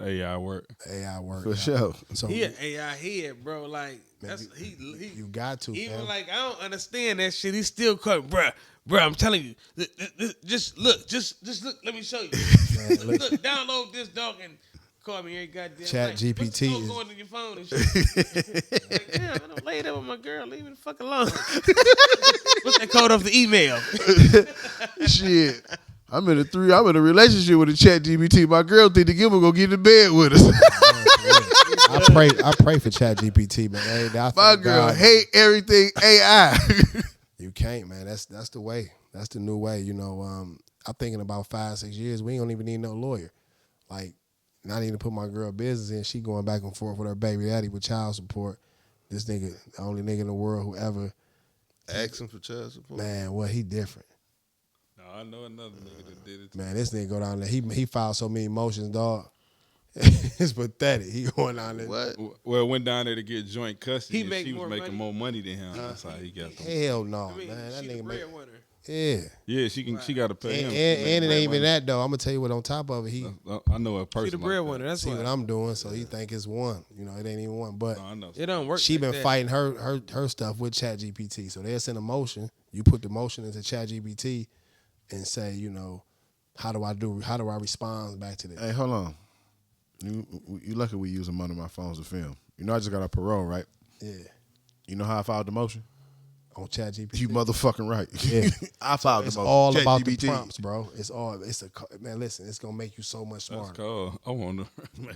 AI work. AI works. For sure. So He an AI head, bro. Like that's he you got to, even fam. like I don't understand that shit. He still cut, bruh. I'm telling you, just look. Let me show you. look. Look, download this dog and call me every goddamn Chat night. GPT What's is- going to your phone and shit. Like, damn, I don't lay there with my girl. Leave me the fuck alone. What's that code of the email? Shit. I'm in a relationship with a chat GPT. My girl think the giver gonna get in bed with us. I pray for Chat GPT, man. Hey, I My thank girl God. hate everything AI. You can't, man. That's the way. That's the new way. You know, I'm thinking about 5-6 years. We don't even need no lawyer. Like, not even to put my girl business in. She going back and forth with her baby daddy with child support. This nigga, the only nigga in the world who ever, Asking for child support. man, well, he different. No, I know another nigga that did it. Man, this nigga go down there. He filed so many motions, dog. It's pathetic. He going down there. What? Well, went down there to get joint custody. He and make she was more making money? more money than him. That's how he got them. Hell no, I mean, man. That she the nigga make. breadwinner. Yeah. Yeah, she got to pay him. And it ain't even that though. I'm gonna tell you what. On top of it, he I know a person. She the like breadwinner. that. That's see why what I'm doing, so he think it's one. You know, it ain't even one. But No, I know. it don't work. she like been that. fighting her stuff with ChatGPT. So they'll send a motion. You put the motion into ChatGPT and say, you know, how do I respond back to this? Hey, hold on. You lucky we using one of my phones to film. You know I just got a parole, right? Yeah, You know how I filed the motion? on ChatGPT. You motherfucking right. Yeah. I filed It's the motion. all about the ChatGPT. prompts, bro. Man, listen, it's gonna make you so much That's smarter. cool. I wonder.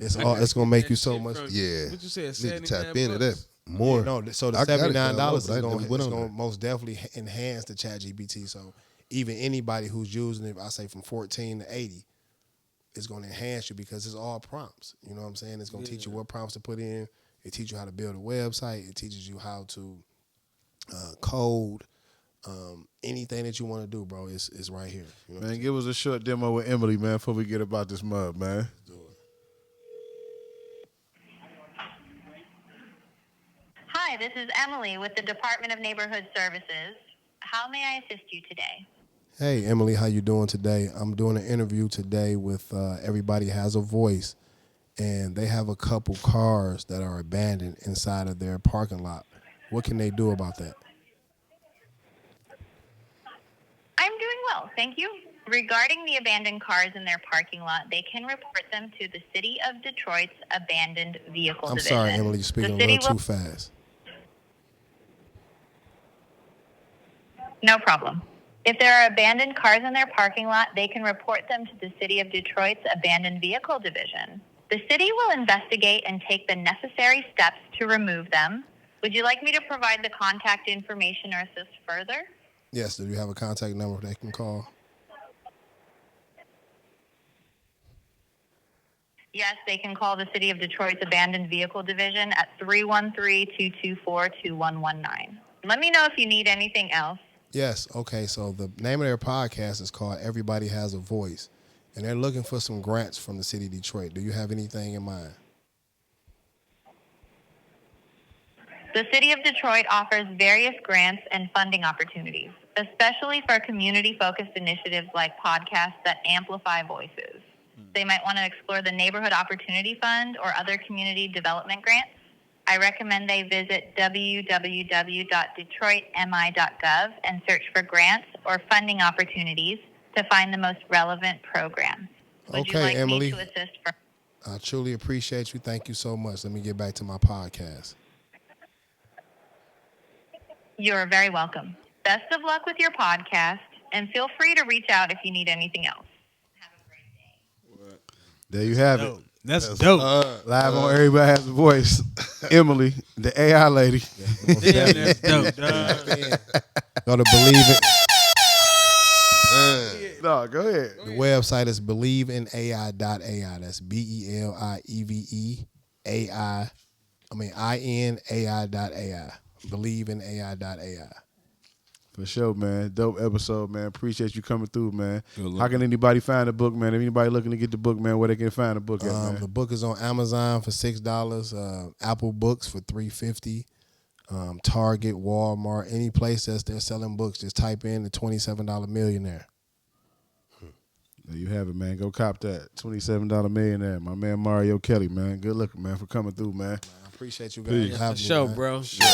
It's gonna make you so Shit much. from- Yeah. What you said? Need to tap 79 into that bucks? more. No, so the I got it $79 downloaded, is but I going never went on to there. most definitely enhance the ChatGPT. So even anybody who's using it, I say from 14 to 80, it's going to enhance you because it's all prompts. You know what I'm saying? It's going to teach you what prompts to put in. It teaches you how to build a website. It teaches you how to code. Anything that you want to do, bro, is right here. You know what I'm Man, give us a short demo with Emily, man, before we get about this mud, man. Hi, this is Emily with the Department of Neighborhood Services. How may I assist you today? Hey, Emily, how you doing today? I'm doing an interview today with Everybody Has a Voice, and they have a couple cars that are abandoned inside of their parking lot. What can they do about that? I'm doing well, thank you. Regarding the abandoned cars in their parking lot, they can report them to the City of Detroit's Abandoned Vehicle I'm Division. sorry, Emily, you're speaking a The little city too fast. No problem. If there are abandoned cars in their parking lot, they can report them to the City of Detroit's Abandoned Vehicle Division. The city will investigate and take the necessary steps to remove them. Would you like me to provide the contact information or assist further? Yes, do you have a contact number they can call? Yes, they can call the City of Detroit's Abandoned Vehicle Division at 313-224-2119. Let me know if you need anything else. Yes, okay, so the name of their podcast is called Everybody Has a Voice, and they're looking for some grants from the city of Detroit. Do you have anything in mind? The City of Detroit offers various grants and funding opportunities, especially for community-focused initiatives like podcasts that amplify voices. They might want to explore the Neighborhood Opportunity Fund or other community development grants. I recommend they visit www.detroitmi.gov and search for grants or funding opportunities to find the most relevant programs. Would you Okay, like Emily. me to assist for? I truly appreciate you. Thank you so much. Let me get back to my podcast. You're very welcome. Best of luck with your podcast, and feel free to reach out if you need anything else. Have a great day. There you have it. Dope. That's dope. Live on Everybody Has a Voice. Emily, the AI lady. Damn, that's dope, dog. Go to Believe It. No, go ahead. The website is believeinai.ai. That's BELIEVEAI. INAI.ai. Believeinai.ai. For sure, man. Dope episode, man. Appreciate you coming through, man. How can anybody find the book, man? If anybody looking to get the book, man, where they can find the book at, man? The book is on Amazon for $6, Apple Books for $3.50, Target, Walmart, any place that's they're selling books. Just type in the $27 Millionaire. There you have it, man. Go cop that. $27 Millionaire. My man Mario Kelly, man. Good looking, man, for coming through, man. I appreciate you guys having me, Show, man. bro. Sure.